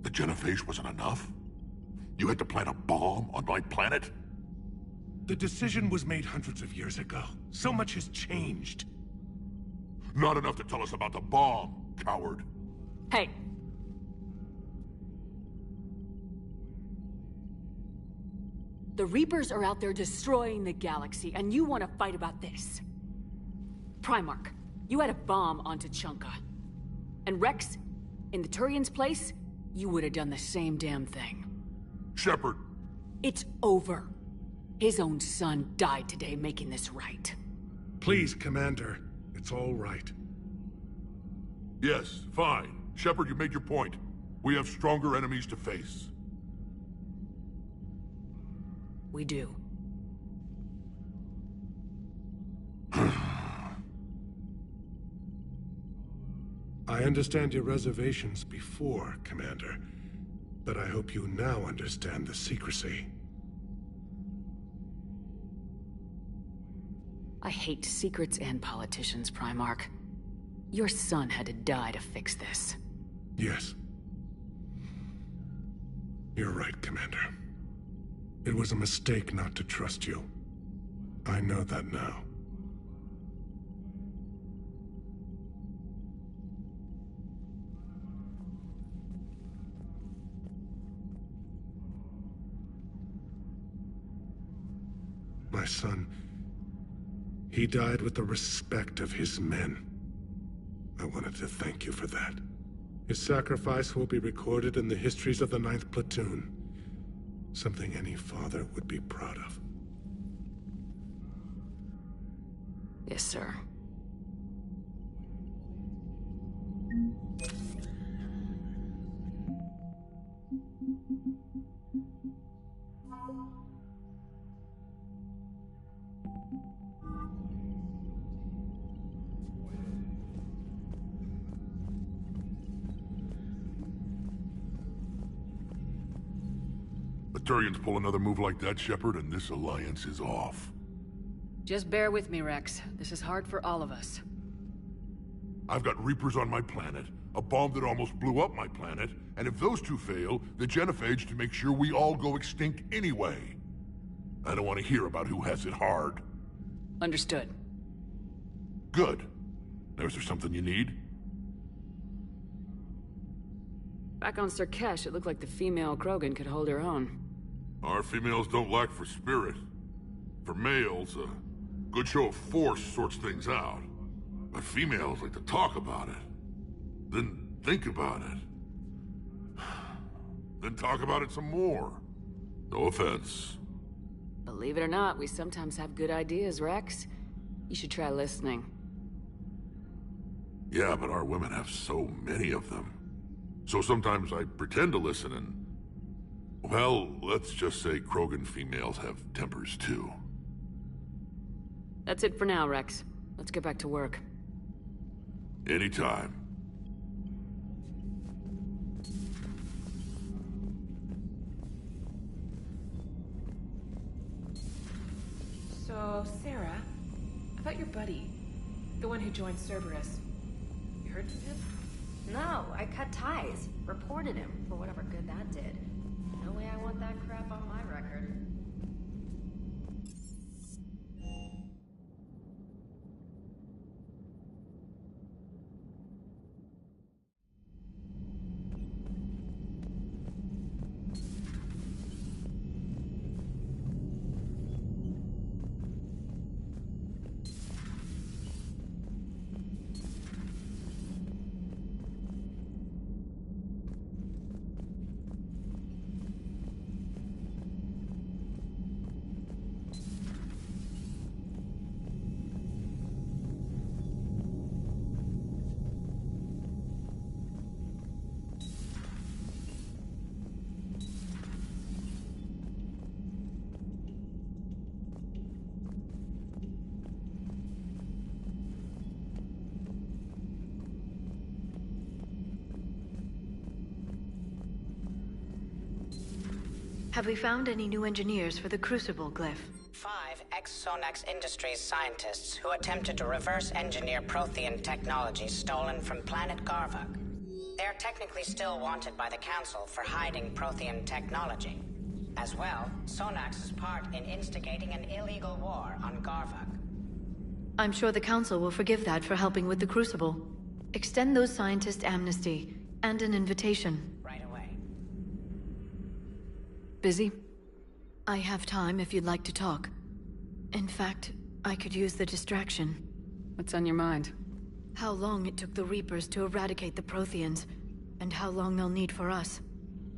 The genophage wasn't enough? You had to plant a bomb on my planet?
The decision was made hundreds of years ago. So much has changed.
Not enough to tell us about the bomb, coward.
Hey! The Reapers are out there destroying the galaxy, and you want to fight about this. Primarch, you had a bomb on Tuchanka. And Rex, in the Turian's place, you would have done the same damn thing.
Shephard!
It's over. His own son died today making this right.
Please, Commander. It's all right.
Yes, fine. Shephard, you made your point. We have stronger enemies to face.
We do.
I understand your reservations before, Commander. But I hope you now understand the secrecy.
I hate secrets and politicians, Primarch. Your son had to die to fix this.
Yes. You're right, Commander. It was a mistake not to trust you. I know that now. My son, he died with the respect of his men. I wanted to thank you for that. His sacrifice will be recorded in the histories of the 9th Platoon. Something any father would be proud of.
Yes, sir.
Turians pull another move like that, Shephard, and this alliance is off.
Just bear with me, Rex. This is hard for all of us.
I've got Reapers on my planet, a bomb that almost blew up my planet, and if those two fail, the genophage to make sure we all go extinct anyway. I don't want to hear about who has it hard.
Understood.
Good. Now, is there something you need?
Back on Sarkesh, it looked like the female Krogan could hold her own.
Our females don't lack for spirit. For males, a good show of force sorts things out. But females like to talk about it. Then think about it. Then talk about it some more. No offense.
Believe it or not, we sometimes have good ideas, Rex. You should try listening.
Yeah, but our women have so many of them. So sometimes I pretend to listen and... Well, let's just say Krogan females have tempers too.
That's it for now, Rex. Let's get back to work.
Anytime.
So, Sarah, about your buddy, the one who joined Cerberus. You heard from him?
No, I cut ties. Reported him for whatever good that did. No way I want that crap on my record.
Have we found any new engineers for the Crucible glyph?
5 ex-Sonax Industries scientists who attempted to reverse engineer Prothean technology stolen from planet Garvuk. They're technically still wanted by the Council for hiding Prothean technology. As well, Sonax's part in instigating an illegal war on Garvuk.
I'm sure the Council will forgive that for helping with the Crucible. Extend those scientists amnesty and an invitation.
Right away.
Busy?
I have time if you'd like to talk. In fact, I could use the distraction.
What's on your mind?
How long it took the Reapers to eradicate the Protheans, and how long they'll need for us.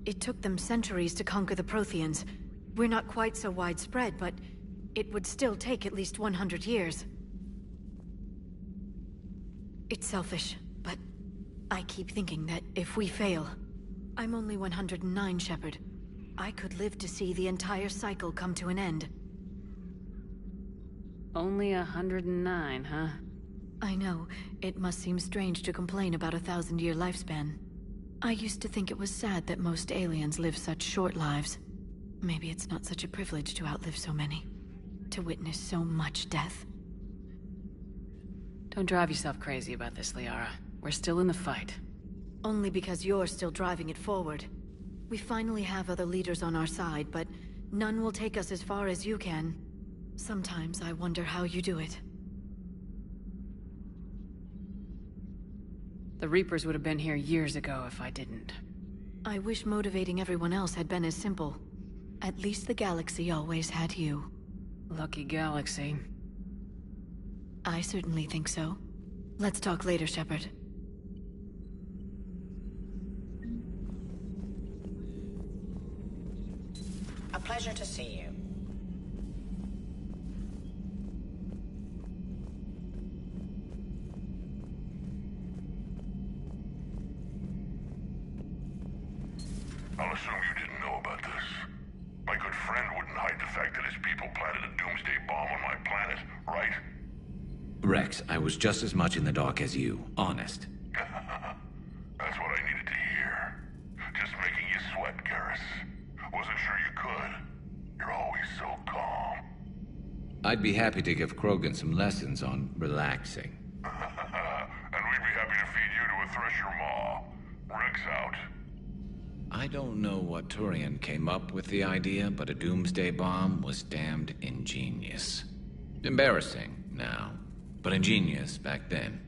It took them centuries to conquer the Protheans. We're not quite so widespread, but it would still take at least 100 years. It's selfish, but I keep thinking that if we fail... I'm only 109, Shephard. I could live to see the entire cycle come to an end.
Only 109, huh?
I know. It must seem strange to complain about a 1,000-year lifespan. I used to think it was sad that most aliens live such short lives. Maybe it's not such a privilege to outlive so many. To witness so much death.
Don't drive yourself crazy about this, Liara. We're still in the fight.
Only because you're still driving it forward. We finally have other leaders on our side, but none will take us as far as you can. Sometimes I wonder how you do it.
The Reapers would have been here years ago if I didn't.
I wish motivating everyone else had been as simple. At least the galaxy always had you.
Lucky galaxy.
I certainly think so. Let's talk later, Shephard.
A pleasure to see you.
I'll assume you didn't know about this. My good friend wouldn't hide the fact that his people planted a doomsday bomb on my planet, right?
Rex, I was just as much in the dark as you, honest.
That's what I needed to hear. Just making you sweat, Garrus. Wasn't sure you could. You're always so calm.
I'd be happy to give Krogan some lessons on relaxing.
And we'd be happy to feed you to a thresher maw. Rex out.
I don't know what Turian came up with the idea, but a doomsday bomb was damned ingenious. Embarrassing now, but ingenious back then.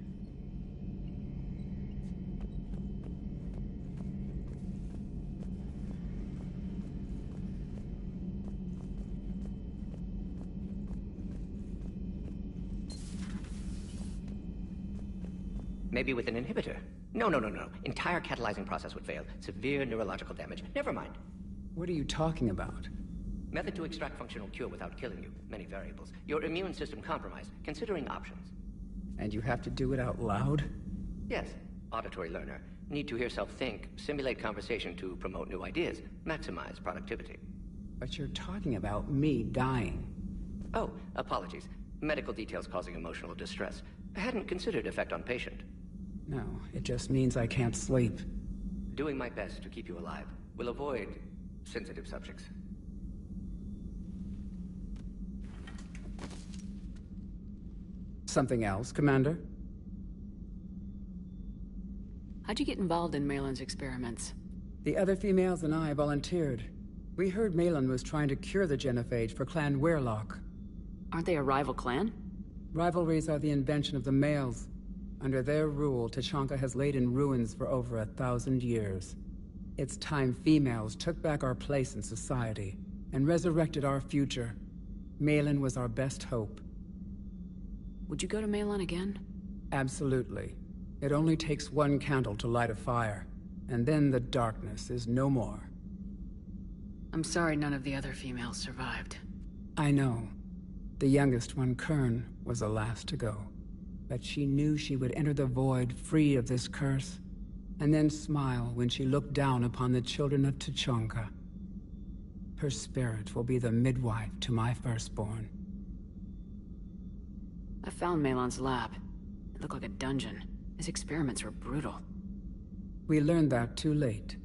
Maybe with an inhibitor. No. Entire catalyzing process would fail. Severe neurological damage. Never mind.
What are you talking about?
Method to extract functional cure without killing you. Many variables. Your immune system compromised. Considering options.
And you have to do it out loud?
Yes. Auditory learner. Need to hear self think. Simulate conversation to promote new ideas. Maximize productivity.
But you're talking about me dying.
Oh, apologies. Medical details causing emotional distress. I hadn't considered effect on patient.
No, it just means I can't sleep.
Doing my best to keep you alive. We'll avoid sensitive subjects.
Something else, Commander?
How'd you get involved in Malin's experiments?
The other females and I volunteered. We heard Malin was trying to cure the genophage for Clan Weirlock.
Aren't they a rival clan?
Rivalries are the invention of the males. Under their rule, Tuchanka has laid in ruins for over 1,000 years. It's time females took back our place in society and resurrected our future. Malin was our best hope.
Would you go to Malin again?
Absolutely. It only takes one candle to light a fire, and then the darkness is no more.
I'm sorry none of the other females survived.
I know. The youngest one, Kern, was the last to go. But she knew she would enter the void free of this curse, and then smile when she looked down upon the children of Tuchanka. Her spirit will be the midwife to my firstborn.
I found Malin's lab. It looked like a dungeon. His experiments were brutal.
We learned that too late.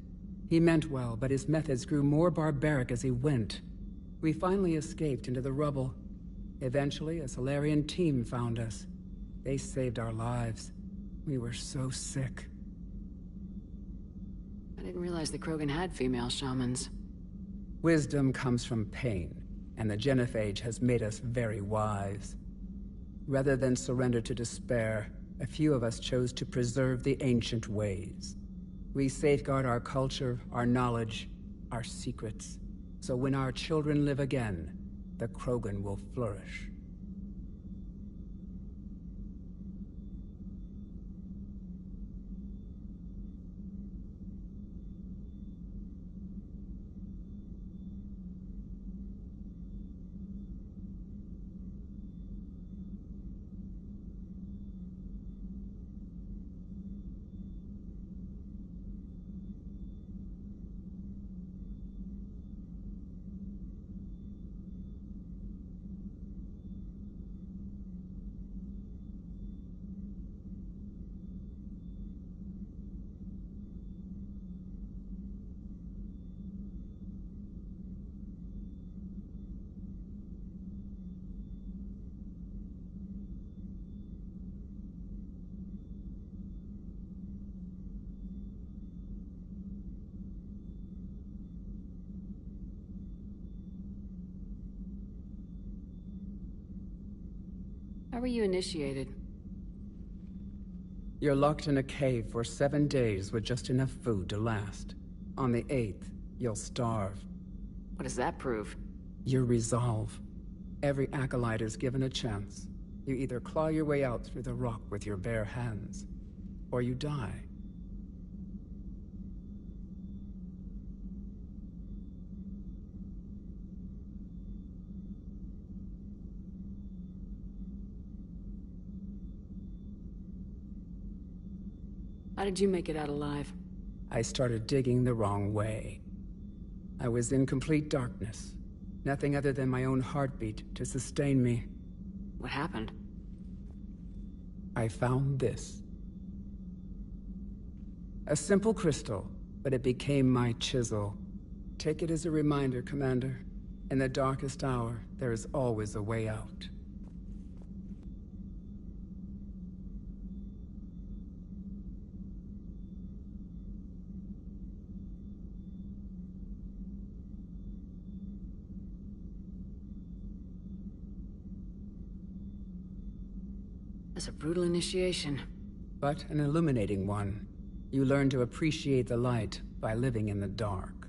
He meant well, but his methods grew more barbaric as he went. We finally escaped into the rubble. Eventually, a Solarian team found us. They saved our lives. We were so sick.
I didn't realize the Krogan had female shamans.
Wisdom comes from pain, and the genophage has made us very wise. Rather than surrender to despair, a few of us chose to preserve the ancient ways. We safeguard our culture, our knowledge, our secrets. So when our children live again, the Krogan will flourish.
How were you initiated?
You're locked in a cave for 7 days with just enough food to last. On the 8th, you'll starve.
What does that prove?
Your resolve. Every acolyte is given a chance. You either claw your way out through the rock with your bare hands, or you die.
How did you make it out alive?
I started digging the wrong way. I was in complete darkness. Nothing other than my own heartbeat to sustain me.
What happened?
I found this. A simple crystal, but it became my chisel. Take it as a reminder, Commander. In the darkest hour, there is always a way out.
That's a brutal initiation.
But an illuminating one. You learn to appreciate the light by living in the dark.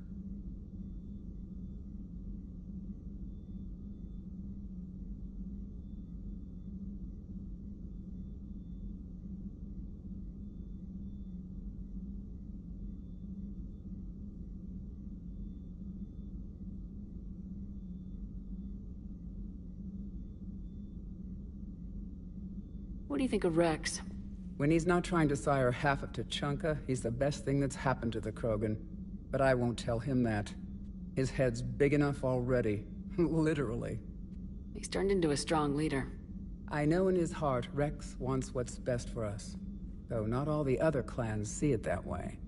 What do you think of Rex?
When he's not trying to sire half of Tuchanka, he's the best thing that's happened to the Krogan. But I won't tell him that. His head's big enough already. Literally.
He's turned into a strong leader.
I know in his heart Rex wants what's best for us, though not all the other clans see it that way.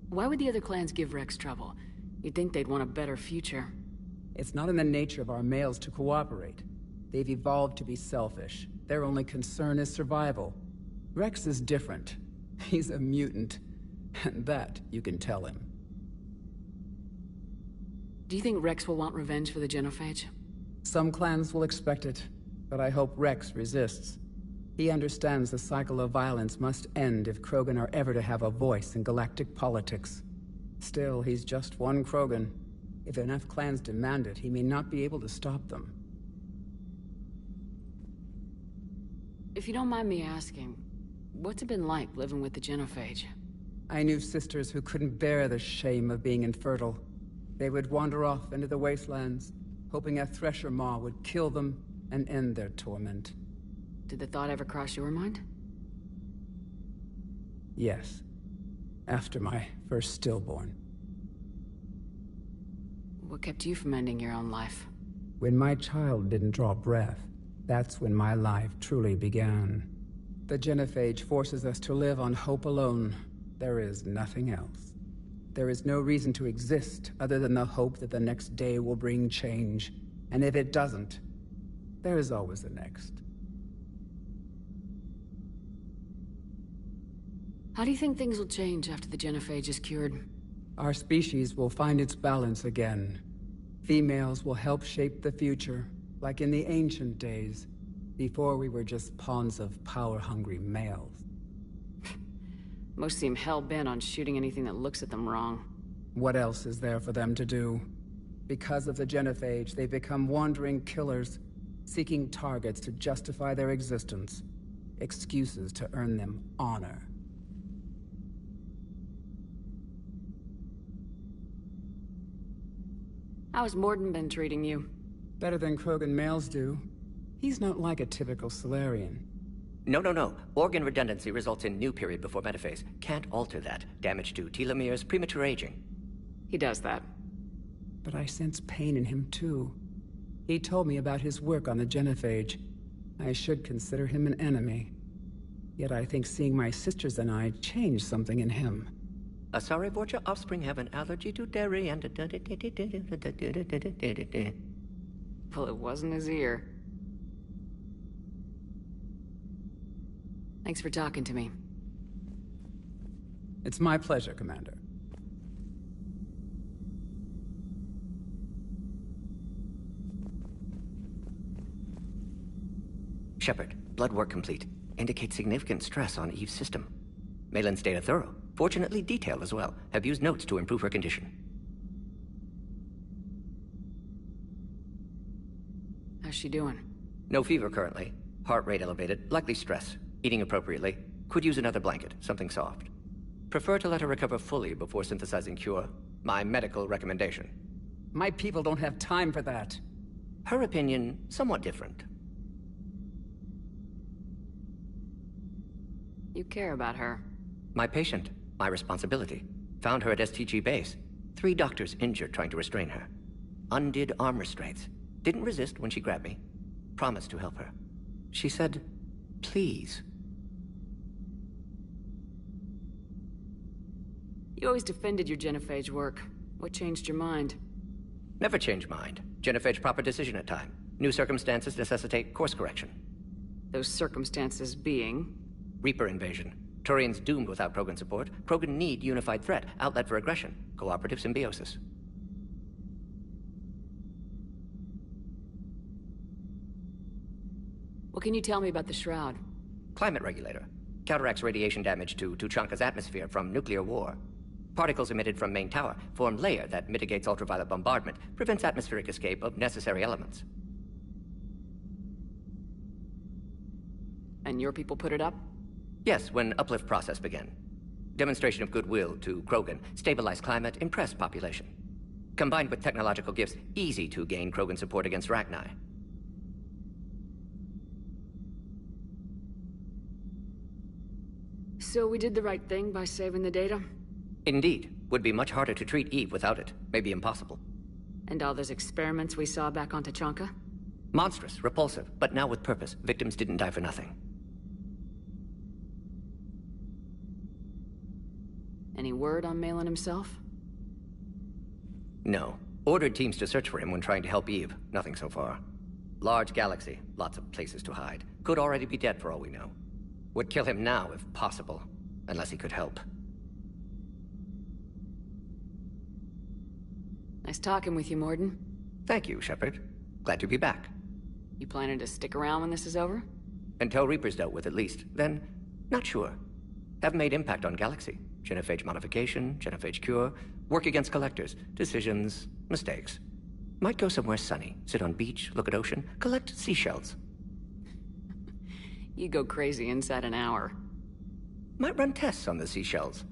Why would the other clans give Rex trouble? You'd think they'd want a better future.
It's not in the nature of our males to cooperate. They've evolved to be selfish. Their only concern is survival. Rex is different. He's a mutant. And that you can tell him.
Do you think Rex will want revenge for the genophage?
Some clans will expect it, but I hope Rex resists. He understands the cycle of violence must end if Krogan are ever to have a voice in galactic politics. Still, he's just one Krogan. If enough clans demand it, he may not be able to stop them.
If you don't mind me asking, what's it been like living with the genophage?
I knew sisters who couldn't bear the shame of being infertile. They would wander off into the wastelands, hoping a Thresher Maw would kill them and end their torment.
Did the thought ever cross your mind?
Yes. After my first stillborn.
What kept you from ending your own life?
When my child didn't draw breath, that's when my life truly began. The genophage forces us to live on hope alone. There is nothing else. There is no reason to exist other than the hope that the next day will bring change. And if it doesn't, there is always the next.
How do you think things will change after the genophage is cured?
Our species will find its balance again. Females will help shape the future, like in the ancient days, before we were just pawns of power-hungry males.
Most seem hell-bent on shooting anything that looks at them wrong.
What else is there for them to do? Because of the genophage, they've become wandering killers, seeking targets to justify their existence, excuses to earn them honor.
How's Morden been treating you?
Better than Krogan males do. He's not like a typical Solarian.
No. Organ redundancy results in new period before metaphase. Can't alter that. Damage to telomeres, premature aging.
He does that.
But I sense pain in him too. He told me about his work on the genophage. I should consider him an enemy. Yet I think seeing my sisters and I changed something in him.
Sorry, Vorcha offspring have an allergy to dairy and...
Well, it wasn't his ear. Thanks for talking to me.
It's my pleasure, Commander.
Shephard, blood work complete. Indicates significant stress on Eve's system. Malin's data thorough. Fortunately detailed as well. Have used notes to improve her condition.
How's she doing?
No fever currently. Heart rate elevated. Likely stress. Eating appropriately. Could use another blanket. Something soft. Prefer to let her recover fully before synthesizing cure. My medical recommendation.
My people don't have time for that.
Her opinion, somewhat different.
You care about her.
My patient. My responsibility. Found her at STG base. 3 doctors injured trying to restrain her. Undid arm restraints. Didn't resist when she grabbed me. Promised to help her. She said, please.
You always defended your genophage work. What changed your mind?
Never change mind. Genophage proper decision at time. New circumstances necessitate course correction.
Those circumstances being?
Reaper invasion. Turian's doomed without Krogan support. Krogan need unified threat, outlet for aggression, cooperative symbiosis.
What can you tell me about the Shroud?
Climate regulator. Counteracts radiation damage to Tuchanka's atmosphere from nuclear war. Particles emitted from main tower form layer that mitigates ultraviolet bombardment, prevents atmospheric escape of necessary elements.
And your people put it up?
Yes, when uplift process began. Demonstration of goodwill to Krogan, stabilize climate, impress population. Combined with technological gifts, easy to gain Krogan support against Rachni.
So we did the right thing by saving the data?
Indeed. Would be much harder to treat Eve without it. Maybe impossible.
And all those experiments we saw back on Tuchanka?
Monstrous, repulsive, but now with purpose. Victims didn't die for nothing.
Any word on Malin himself?
No. Ordered teams to search for him when trying to help Eve. Nothing so far. Large galaxy, lots of places to hide. Could already be dead for all we know. Would kill him now if possible, unless he could help.
Nice talking with you, Morden.
Thank you, Shephard. Glad to be back.
You planning to stick around when this is over?
Until Reaper's dealt with, at least. Then, not sure. Have made impact on Galaxy. Genophage modification, genophage cure, work against collectors, decisions, mistakes. Might go somewhere sunny, sit on beach, look at ocean, collect seashells.
You go crazy inside an hour.
Might run tests on the seashells.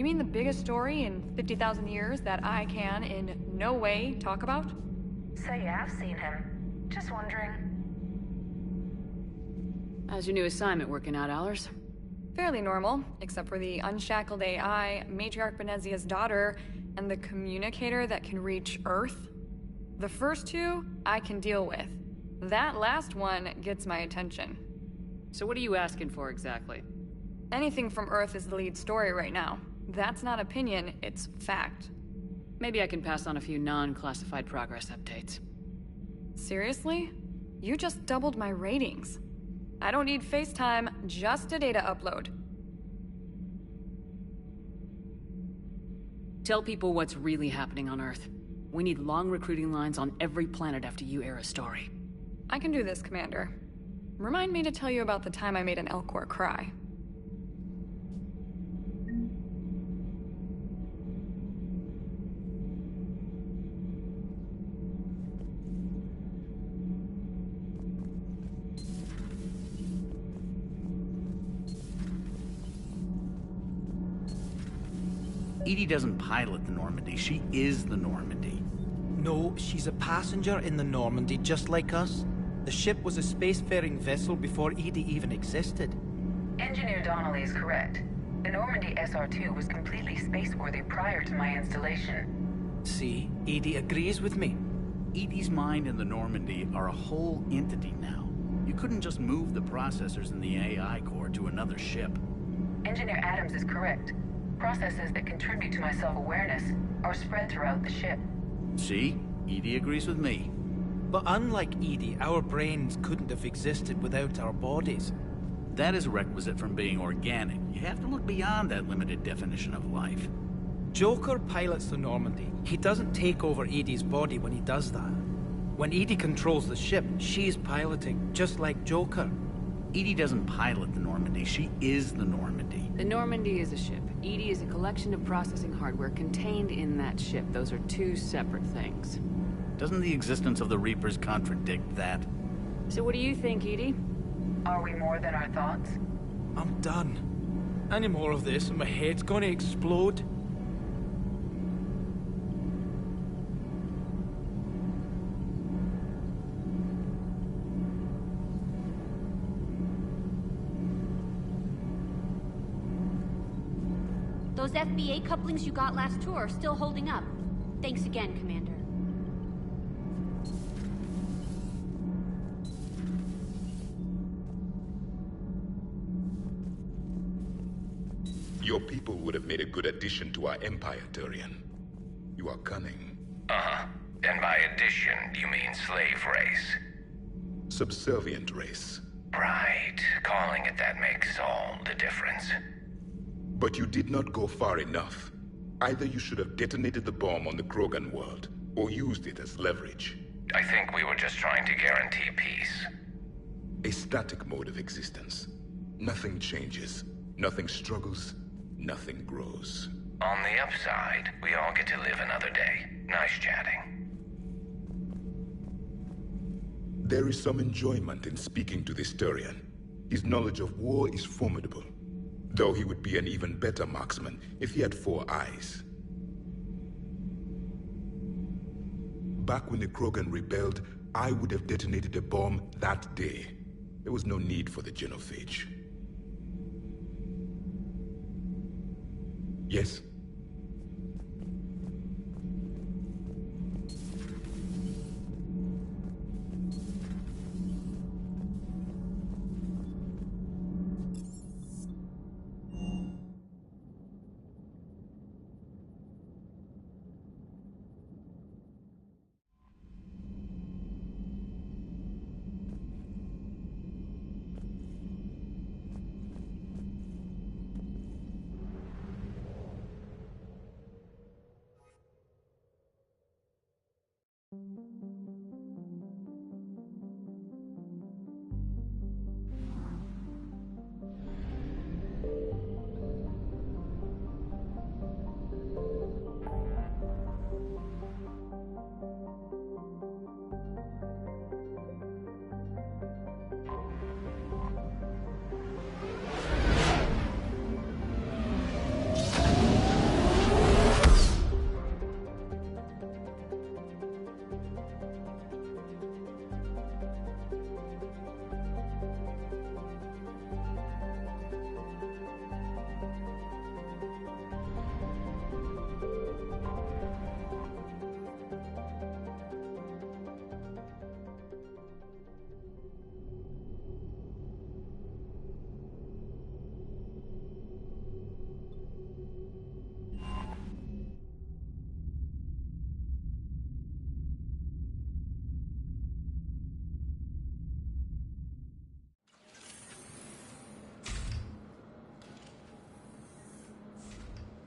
You mean the biggest story in 50,000 years that I can, in no way, talk about?
So you have seen him. Just wondering.
How's your new assignment working out, Allers?
Fairly normal, except for the unshackled AI, Matriarch Benezia's daughter, and the communicator that can reach Earth. The first two, I can deal with. That last one gets my attention.
So what are you asking for exactly?
Anything from Earth is the lead story right now. That's not opinion, it's fact.
Maybe I can pass on a few non-classified progress updates.
Seriously? You just doubled my ratings. I don't need FaceTime, just a data upload.
Tell people what's really happening on Earth. We need long recruiting lines on every planet after you air a story.
I can do this, Commander. Remind me to tell you about the time I made an Elcor cry.
Edie doesn't pilot the Normandy, she is the Normandy.
No, she's a passenger in the Normandy, just like us. The ship was a spacefaring vessel before Edie even existed.
Engineer Donnelly is correct. The Normandy SR-2 was completely spaceworthy prior to my installation.
See, Edie agrees with me.
Edie's mind and the Normandy are a whole entity now. You couldn't just move the processors in the AI core to another ship.
Engineer Adams is correct. Processes that contribute to my self-awareness are spread throughout the ship.
See? Edie agrees with me.
But unlike Edie, our brains couldn't have existed without our bodies.
That is a requisite from being organic. You have to look beyond that limited definition of life.
Joker pilots the Normandy. He doesn't take over Edie's body when he does that. When Edie controls the ship, she's piloting, just like Joker.
Edie doesn't pilot the Normandy, she is the Normandy.
The Normandy is a ship. Edie is a collection of processing hardware contained in that ship. Those are two separate things.
Doesn't the existence of the Reapers contradict that?
So what do you think, Edie?
Are we more than our thoughts?
I'm done. Any more of this and my head's gonna explode.
Those FBA couplings you got last tour are still holding up. Thanks again, Commander.
Your people would have made a good addition to our empire, Turian. You are cunning.
Uh-huh. And by addition, you mean slave race?
Subservient race.
Right. Calling it that makes all the difference.
But you did not go far enough. Either you should have detonated the bomb on the Krogan world, or used it as leverage.
I think we were just trying to guarantee peace.
A static mode of existence. Nothing changes, nothing struggles, nothing grows.
On the upside, we all get to live another day. Nice chatting.
There is some enjoyment in speaking to this Turian. His knowledge of war is formidable. Though he would be an even better marksman if he had 4 eyes. Back when the Krogan rebelled, I would have detonated a bomb that day. There was no need for the genophage. Yes?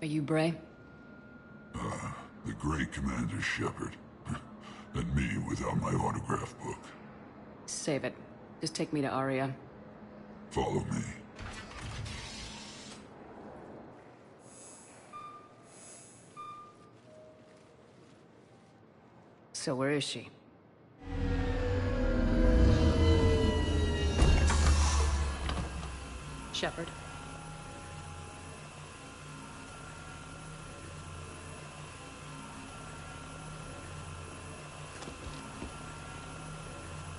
you Bray?
The great Commander Shephard. And me without my autograph book.
Save it. Just take me to Aria.
Follow me.
So where is she? Shephard.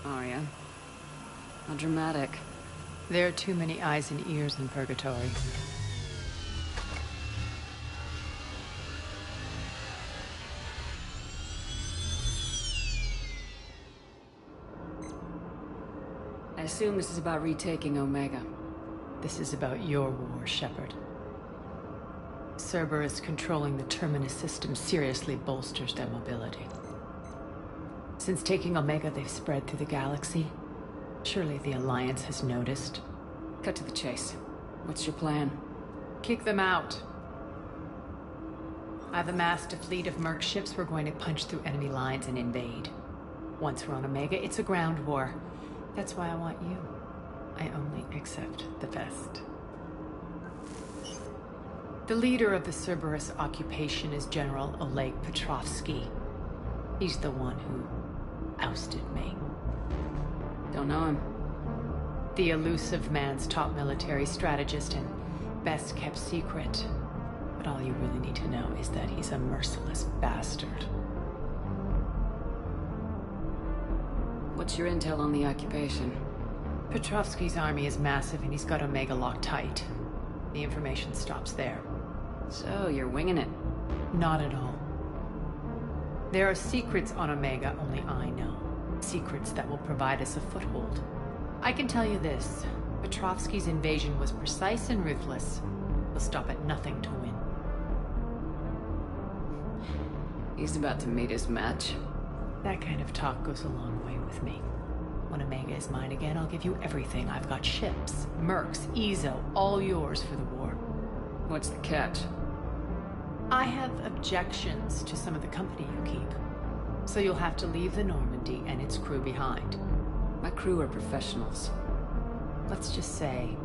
Aria. How dramatic.
There are too many eyes and ears in Purgatory.
I assume this is about retaking Omega.
This is about your war, Shephard. Cerberus controlling the Terminus system seriously bolsters their mobility. Since taking Omega, they've spread through the galaxy. Surely the Alliance has noticed.
Cut to the chase. What's your plan?
Kick them out. I've amassed a fleet of merc ships. We're going to punch through enemy lines and invade. Once we're on Omega, it's a ground war. That's why I want you. I only accept the best. The leader of the Cerberus occupation is General Oleg Petrovsky. He's the one who ousted me.
Don't know him.
The elusive man's top military strategist and best kept secret. But all you really need to know is that he's a merciless bastard.
What's your intel on the occupation?
Petrovsky's army is massive and he's got Omega locked tight. The information stops there.
So, you're winging it?
Not at all. There are secrets on Omega only I know. Secrets that will provide us a foothold. I can tell you this. Petrovsky's invasion was precise and ruthless. He'll stop at nothing to win.
He's about to meet his match.
That kind of talk goes a long way with me. When Omega is mine again, I'll give you everything. I've got ships, mercs, Ezo, all yours for the war.
What's the catch?
I have objections to some of the company you keep. So you'll have to leave the Normandy and its crew behind.
My crew are professionals.
Let's just say,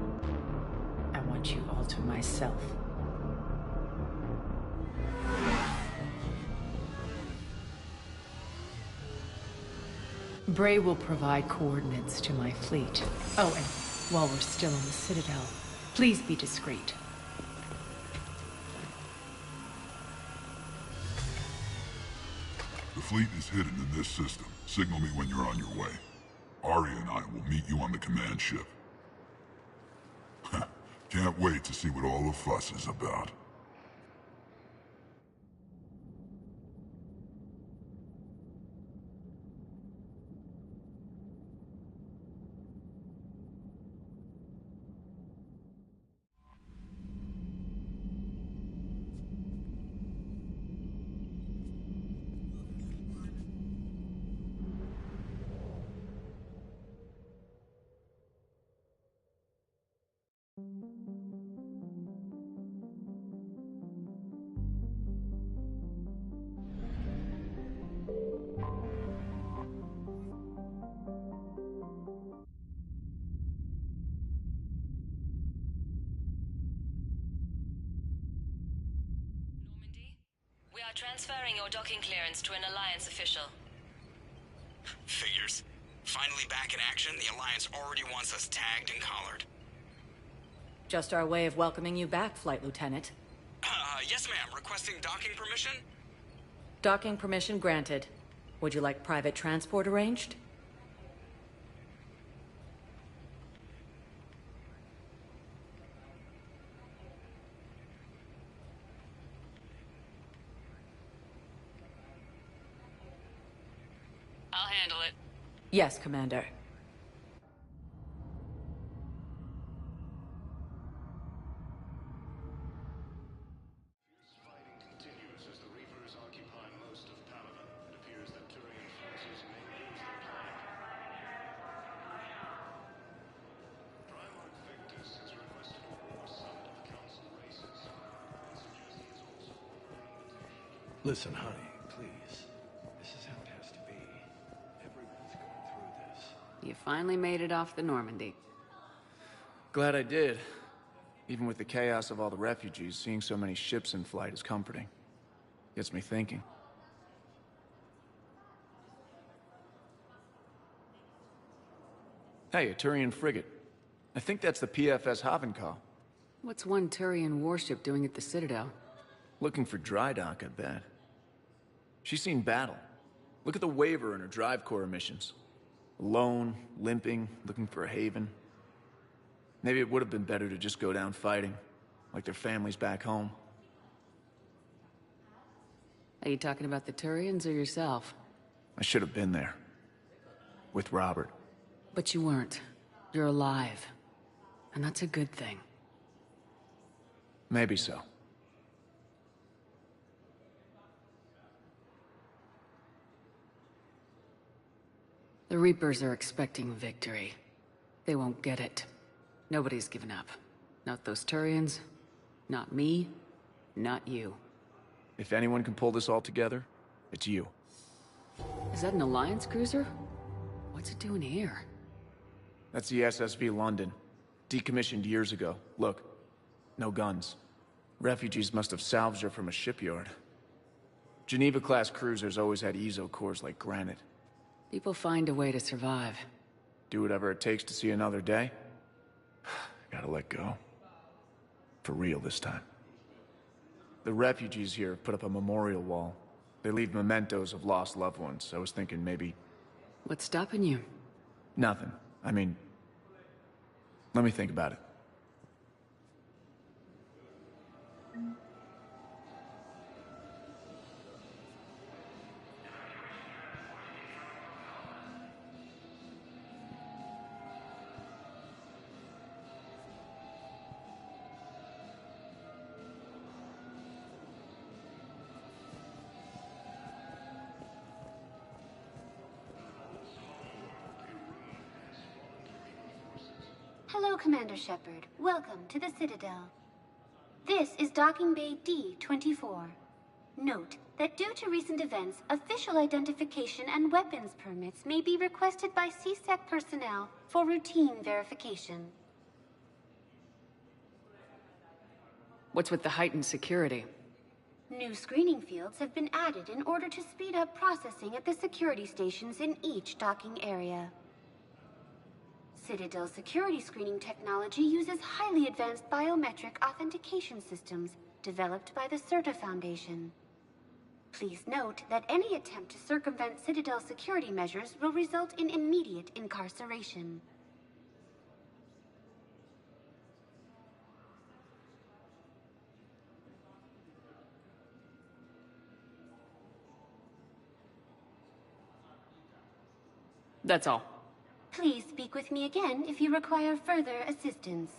I want you all to myself. Bray will provide coordinates to my fleet. Oh, and while we're still in the Citadel, please be discreet.
The fleet is hidden in this system. Signal me when you're on your way. Aria and I will meet you on the command ship. Can't wait to see what all the fuss is about.
Transferring your docking clearance to an Alliance official.
Figures. Finally back in action, the Alliance already wants us tagged and collared.
Just our way of welcoming you back, Flight Lieutenant.
Yes ma'am. Requesting docking permission?
Docking permission granted. Would you like private transport arranged?
I'll handle it.
Yes, Commander.
Listen, honey, please. This is how it has to be. Everyone's going through this.
You finally made it off the Normandy.
Glad I did. Even with the chaos of all the refugees, seeing so many ships in flight is comforting. Gets me thinking. Hey, a Turian frigate. I think that's the PFS Havenkal.
What's one Turian warship doing at the Citadel?
Looking for dry dock, I bet. She's seen battle. Look at the waiver in her drive core emissions. Alone, limping, looking for a haven. Maybe it would have been better to just go down fighting, like their families back home.
Are you talking about the Turians or yourself?
I should have been there. With Robert.
But you weren't. You're alive. And that's a good thing.
Maybe so.
The Reapers are expecting victory. They won't get it. Nobody's given up. Not those Turians, not me, not you.
If anyone can pull this all together, it's you.
Is that an Alliance cruiser? What's it doing here?
That's the SSV London. Decommissioned years ago. Look, no guns. Refugees must have salvaged her from a shipyard. Geneva-class cruisers always had eezo cores like granite.
People find a way to survive.
Do whatever it takes to see another day. Gotta let go. For real this time. The refugees here put up a memorial wall. They leave mementos of lost loved ones. I was thinking maybe...
What's stopping you?
Nothing. I mean... Let me think about it.
Hello, Commander Shephard. Welcome to the Citadel. This is Docking Bay D-24. Note that due to recent events, official identification and weapons permits may be requested by CSEC personnel for routine verification.
What's with the heightened security?
New screening fields have been added in order to speed up processing at the security stations in each docking area. Citadel security screening technology uses highly advanced biometric authentication systems developed by the CERTA Foundation. Please note that any attempt to circumvent Citadel security measures will result in immediate incarceration.
That's all.
Please speak with me again if you require further assistance.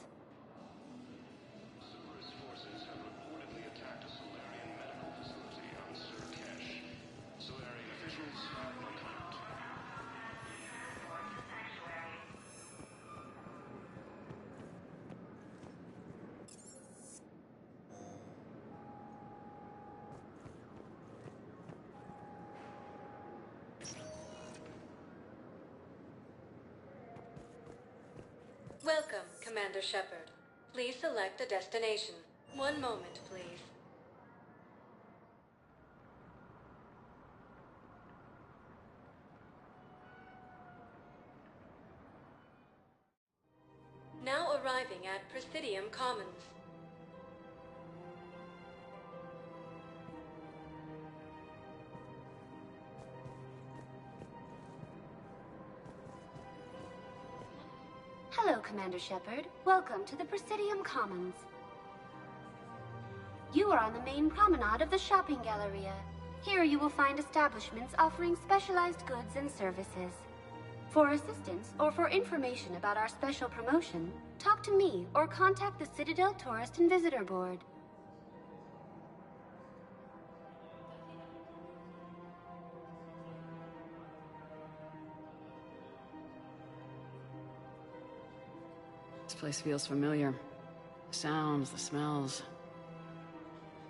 Welcome, Commander Shephard. Please select a destination. One moment, please. Now arriving at Presidium Commons.
Hello, Commander Shephard. Welcome to the Presidium Commons. You are on the main promenade of the shopping galleria. Here you will find establishments offering specialized goods and services. For assistance or for information about our special promotion, talk to me or contact the Citadel Tourist and Visitor Board.
This place feels familiar. The sounds, the smells.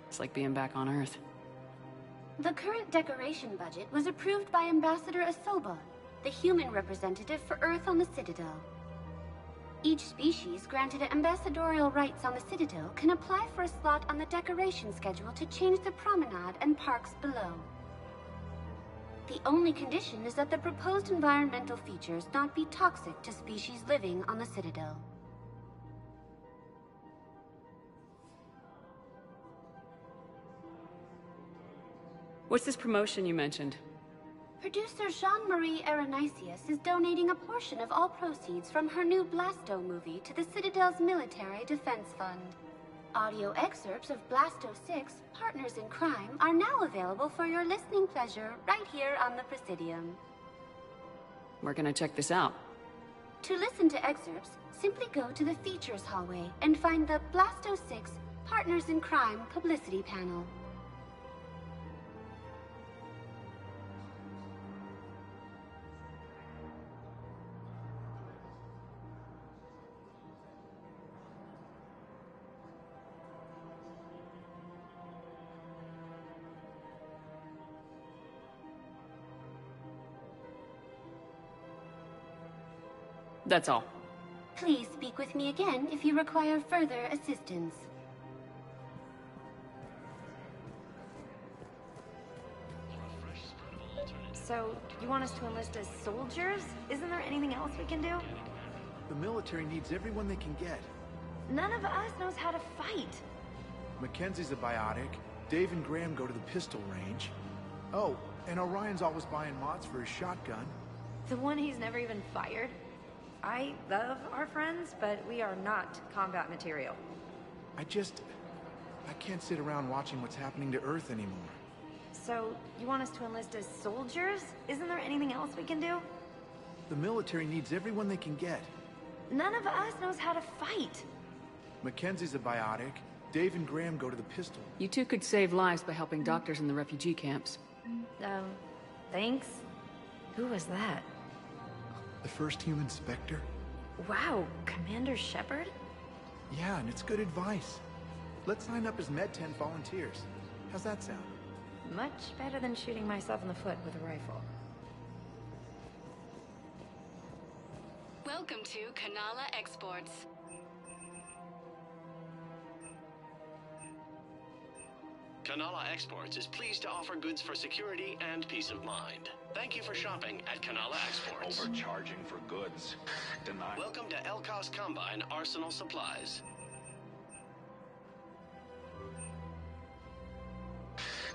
It's like being back on Earth.
The current decoration budget was approved by Ambassador Asoba, the human representative for Earth on the Citadel. Each species granted ambassadorial rights on the Citadel can apply for a slot on the decoration schedule to change the promenade and parks below. The only condition is that the proposed environmental features not be toxic to species living on the Citadel.
What's this promotion you mentioned?
Producer Jean-Marie Aronisius is donating a portion of all proceeds from her new Blasto movie to the Citadel's Military Defense Fund. Audio excerpts of Blasto 6, Partners in Crime, are now available for your listening pleasure right here on the Presidium.
Where can I check this out?
To listen to excerpts, simply go to the Features hallway and find the Blasto 6, Partners in Crime publicity panel.
That's all.
Please speak with me again if you require further assistance.
So, you want us to enlist as soldiers? Isn't there anything else we can do?
The military needs everyone they can get.
None of us knows how to fight.
Mackenzie's a biotic. Dave and Graham go to the pistol range. Oh, and Orion's always buying mods for his shotgun.
The one he's never even fired? I love our friends, but we are not combat material.
I can't sit around watching what's happening to Earth anymore.
So, you want us to enlist as soldiers? Isn't there anything else we can do?
The military needs everyone they can get.
None of us knows how to fight.
Mackenzie's a biotic. Dave and Graham go to the pistol.
You two could save lives by helping doctors in the refugee camps.
Thanks. Who was that?
The first human Spectre?
Wow, Commander Shephard?
Yeah, and it's good advice. Let's sign up as Med-10 volunteers. How's that sound?
Much better than shooting myself in the foot with a rifle.
Welcome to Kanala Exports.
Kanala Exports is pleased to offer goods for security and peace of mind. Thank you for shopping at Kanala Exports.
Overcharging for goods. Deny.
Welcome to Elkos Combine Arsenal Supplies.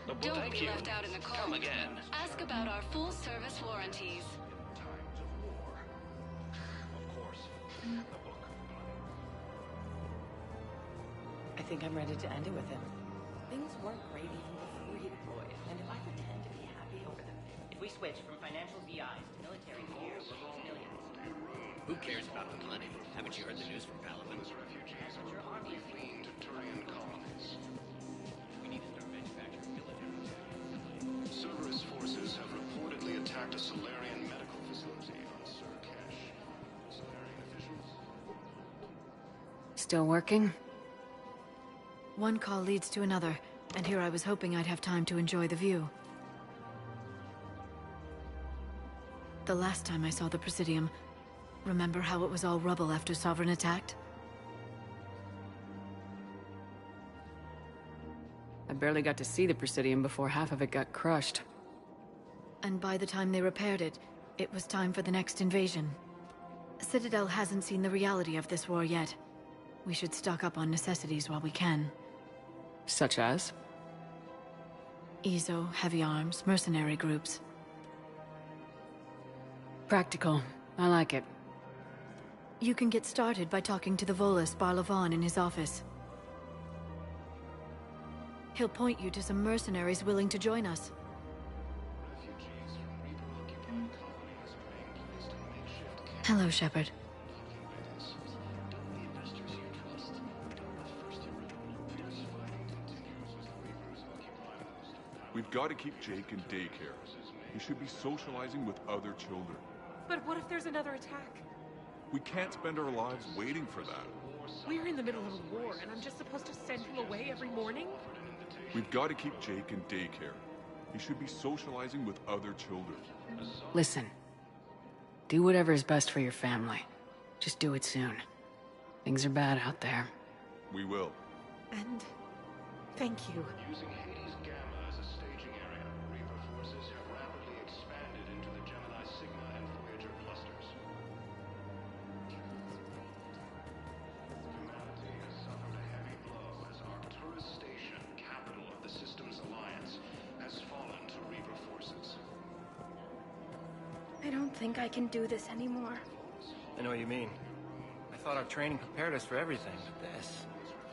Don't be left out in the cold.
Come again.
Ask about our full-service warranties.
I think I'm ready to end it with him. Things weren't great even before he deployed, and if I pretend to be happy over them, if we switch from financial VIs to military gear, we'll lose millions.
Who cares about the money? Haven't you heard the news from Palaven?
Refugees are reportedly fleeing to Turian colonies.
We need to start manufacturing military.
Cerberus forces have reportedly attacked a Solarian medical facility on Surcash. Solarian officials.
Still working?
One call leads to another, and here I was hoping I'd have time to enjoy the view. The last time I saw the Presidium, remember how it was all rubble after Sovereign attacked?
I barely got to see the Presidium before half of it got crushed.
And by the time they repaired it, it was time for the next invasion. Citadel hasn't seen the reality of this war yet. We should stock up on necessities while we can.
Such as?
EZO, heavy arms, mercenary groups.
Practical. I like it.
You can get started by talking to the Volus Barlavon in his office. He'll point you to some mercenaries willing to join us.
Refugees from Reaper-occupied colonies are being placed in makeshift camps.
Hello, Shephard.
Don't the investors you trust? Don't the first fierce fighting continues as the Reapers occupy most of Palaven.
We've got to keep Jake in daycare. He should be socializing with other children.
But what if there's another attack?
We can't spend our lives waiting for that.
We're in the middle of a war, and I'm just supposed to send him away every morning?
We've got to keep Jake in daycare. He should be socializing with other children.
Listen. Do whatever is best for your family. Just do it soon. Things are bad out there.
We will.
And thank you.
Using Hades Gamma as a staging area, Reaper forces have rapidly expanded into the Gemini Sigma and Voyager clusters. Humanity has suffered a heavy blow as Arcturus Station, capital of the Systems Alliance, has fallen to Reaper forces.
I don't think I can do this anymore.
I know what you mean. I thought our training prepared us for everything, but this...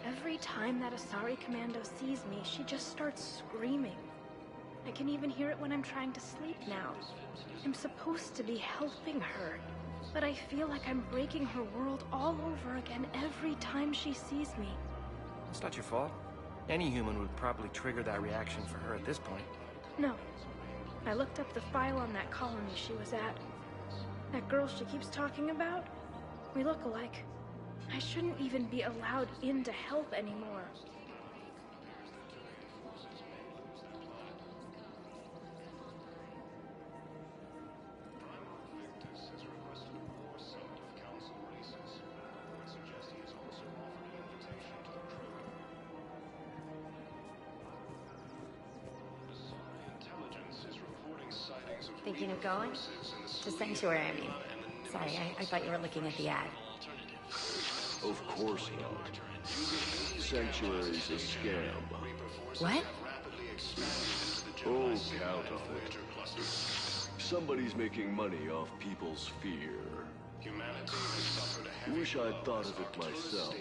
Every time that Asari Commando sees me, she just starts screaming. I can even hear it when I'm trying to sleep now. I'm supposed to be helping her, but I feel like I'm breaking her world all over again every time she sees me.
It's not your fault. Any human would probably trigger that reaction for her at this point.
No. I looked up the file on that colony she was at. That girl she keeps talking about? We look alike. I shouldn't even be allowed in to help anymore. Thinking of going? To Sanctuary, I mean. Sorry, I thought you were looking at the ad.
Of course not. Sanctuary's a scam.
What?
Oh, count on it. Somebody's making money off people's fear. Wish I'd thought of it myself.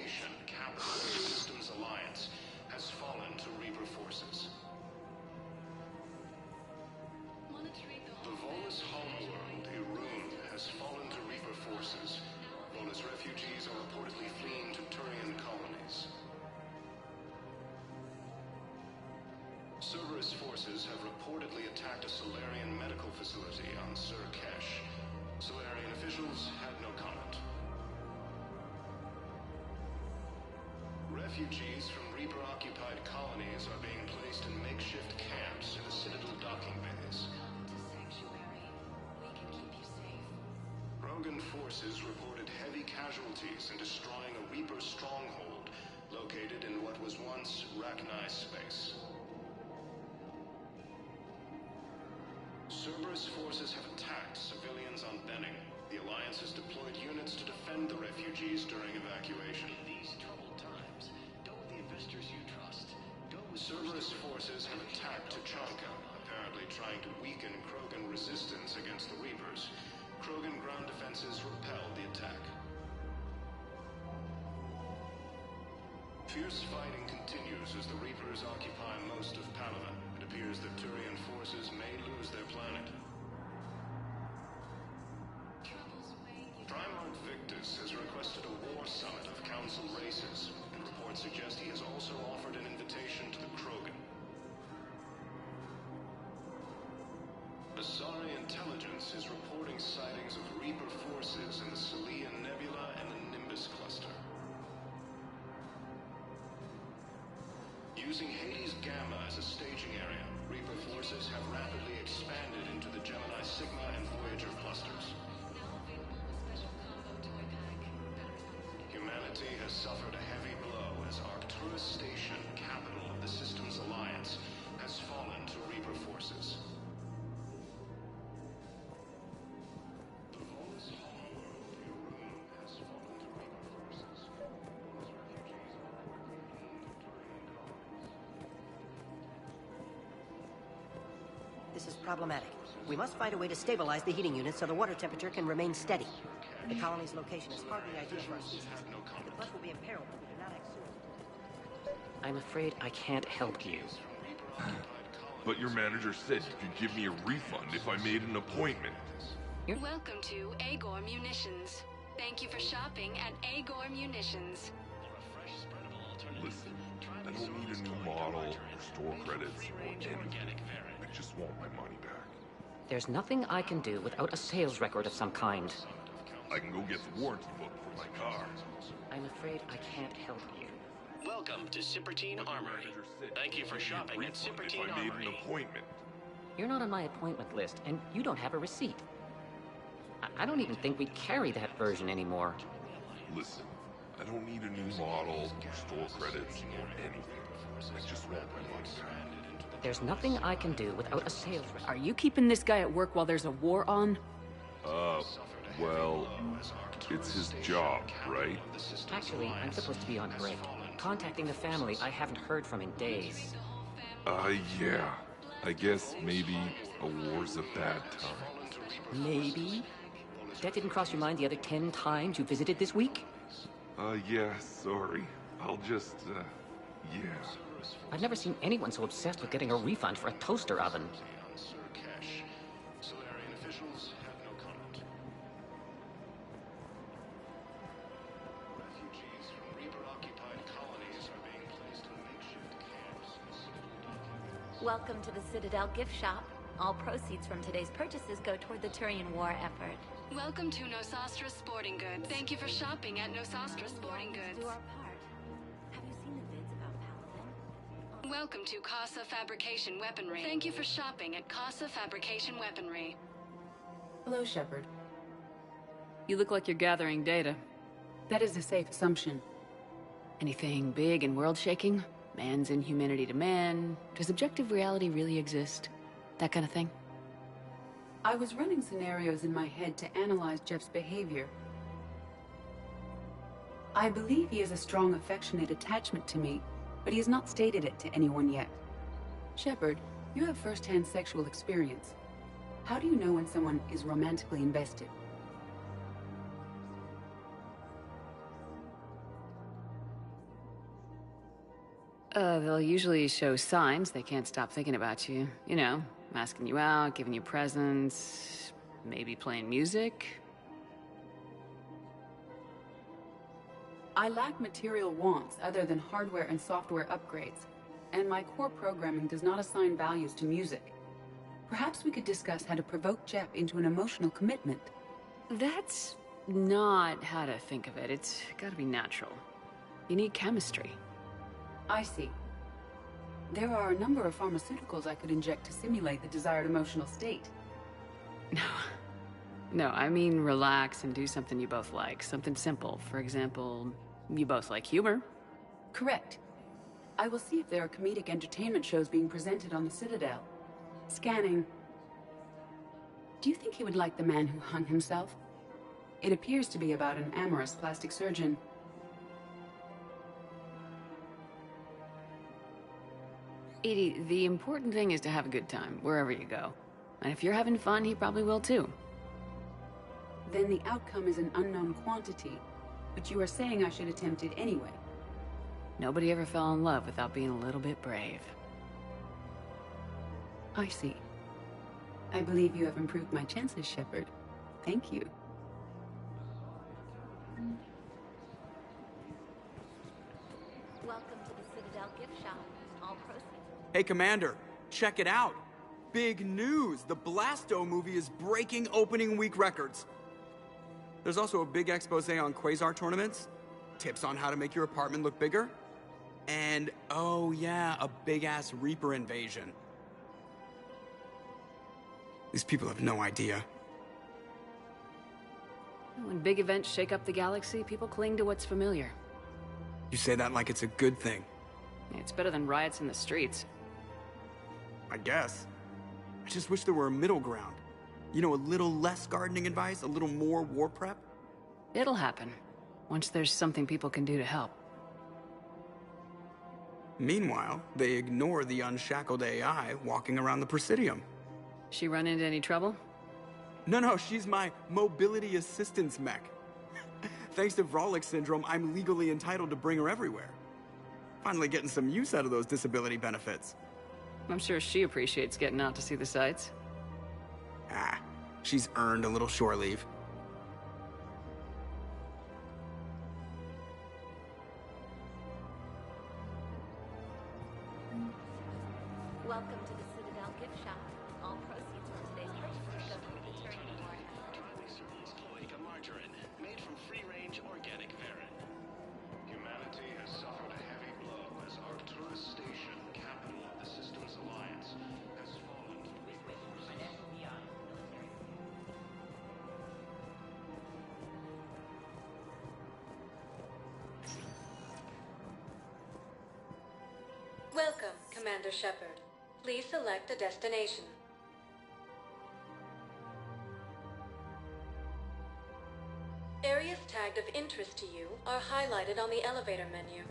Systems Alliance has fallen to Reaper forces. The Volus homeworld, Irun, has fallen to Reaper forces. Volus refugees are reportedly fleeing to Turian colonies. Cerberus forces have reportedly attacked a Solarian medical facility on Surkesh. Solarian officials had no comment. Refugees from Reaper-occupied colonies are being placed in makeshift camps in the Citadel docking bays. Krogan forces reported heavy casualties in destroying a Reaper stronghold located in what was once Rachni space. Cerberus forces have attacked civilians on Benning. The Alliance has deployed units to defend the refugees during evacuation. In these troubled times, go with the investors you trust. Go with Cerberus forces have attacked Tuchanka, apparently trying to weaken Krogan resistance against the Reapers. Krogan ground defenses repelled the attack. Fierce fighting continues as the Reapers occupy most of Palaven. It appears that Turian forces may lose their planet. Primarch Victus has requested a war summit of Council races, and reports suggest he has also offered an invitation to the Krogan. Asari intelligence is reporting sightings of Reaper forces in the Celian Nebula and the Nimbus cluster. Using Hades Gamma as a staging area, Reaper forces have rapidly expanded into the Gemini Sigma and Voyager clusters. Humanity has suffered a heavy blow as Arcturus Station, capital of the Systems Alliance, has fallen to Reaper forces. The Volus homeworld, Irun, has fallen to Reaper forces. Volus refugees are reportedly fleeing to Turian colonies.
This is problematic. We must find a way to stabilize the heating unit so the water temperature can remain steady. The colony's location is hardly ideal for our species. The bus will be imperiled if we do not act soon.
I'm afraid I can't help you.
But your manager said you could give me a refund if I made an appointment.
Welcome to Agor Munitions. Thank you for shopping at Agor Munitions.
Listen, I don't need a new model or store credits or anything. I just want my money back.
There's nothing I can do without a sales record of some kind.
I can go get the warranty book for my car.
I'm afraid I can't help you.
Welcome to Sippertine Armory. Thank you for shopping at Sippertine
if I made an
Armory.
appointment.
You're not on my appointment list, and you don't have a receipt. I don't even think we carry that version anymore.
Listen, I don't need a new model, or store credits, or anything. I just want my money back.
There's nothing I can do without a sales rep.
Are you keeping this guy at work while there's a war on?
Well, it's his job, right?
Actually, I'm supposed to be on break. Contacting the family I haven't heard from in days.
Yeah. I guess maybe a war's a bad time.
Maybe? That didn't cross your mind the other 10 times you visited this week?
Yeah, sorry. I'll just, yeah.
I've never seen anyone so obsessed with getting a refund for a toaster oven.
Welcome to the Citadel gift shop. All proceeds from today's purchases go toward the Turian war effort.
Welcome to Nosastra Sporting Goods. Thank you for shopping at Nosastra Sporting Goods.
Do our part. Have you seen the vids about Paladin?
Welcome to Casa Fabrication Weaponry. Thank you for shopping at Casa Fabrication Weaponry.
Hello, Shephard. You look like you're gathering data. That is a safe assumption. Anything big and world-shaking? Man's inhumanity to man? Does objective reality really exist? That kind of thing? I was running scenarios in my head to analyze Jeff's behavior. I believe he has a strong affectionate attachment to me, but he has not stated it to anyone yet. Shephard, you have first-hand sexual experience. How do you know when someone is romantically invested? They'll usually show signs they can't stop thinking about you. You know, asking you out, giving you presents, maybe playing music. I lack material wants other than hardware and software upgrades, and my core programming does not assign values to music. Perhaps we could discuss how to provoke Jeff into an emotional commitment. That's not how to think of it. It's gotta be natural. You need chemistry. I see. There are a number of pharmaceuticals I could inject to simulate the desired emotional state. No, I mean relax and do something you both like. Something simple. For example, you both like humor. Correct. I will see if there are comedic entertainment shows being presented on the Citadel. Scanning. Do you think he would like The Man Who Hung Himself? It appears to be about an amorous plastic surgeon. Edie, the important thing is to have a good time, wherever you go. And if you're having fun, he probably will too. Then the outcome is an unknown quantity, but you are saying I should attempt it anyway. Nobody ever fell in love without being a little bit brave. I see. I believe you have improved my chances, Shephard. Thank you.
Welcome to the Citadel gift shop. All proceeds.
Hey, Commander, check it out. Big news! The Blasto movie is breaking opening week records. There's also a big expose on Quasar tournaments, tips on how to make your apartment look bigger, and, oh yeah, a big-ass Reaper invasion. These people have no idea.
When big events shake up the galaxy, people cling to what's familiar.
You say that like it's a good thing.
It's better than riots in the streets.
I guess. I just wish there were a middle ground. You know, a little less gardening advice, a little more war prep.
It'll happen, once there's something people can do to help.
Meanwhile, they ignore the unshackled AI walking around the Presidium.
She run into any trouble?
No, she's my mobility assistance mech. Thanks to Vrolic syndrome, I'm legally entitled to bring her everywhere. Finally getting some use out of those disability benefits.
I'm sure she appreciates getting out to see the sights.
She's earned a little shore leave.
Welcome to the Citadel gift shop. All proceeds from today's purchases go to the Turian war effort.
Margarine, made from free-range organic varin. Humanity has suffered a heavy blow as Arcturus Station, capital of the Systems Alliance, has fallen to Reaper
Welcome, Commander Shephard. Please select a destination. Areas tagged of interest to you are highlighted on the elevator menu.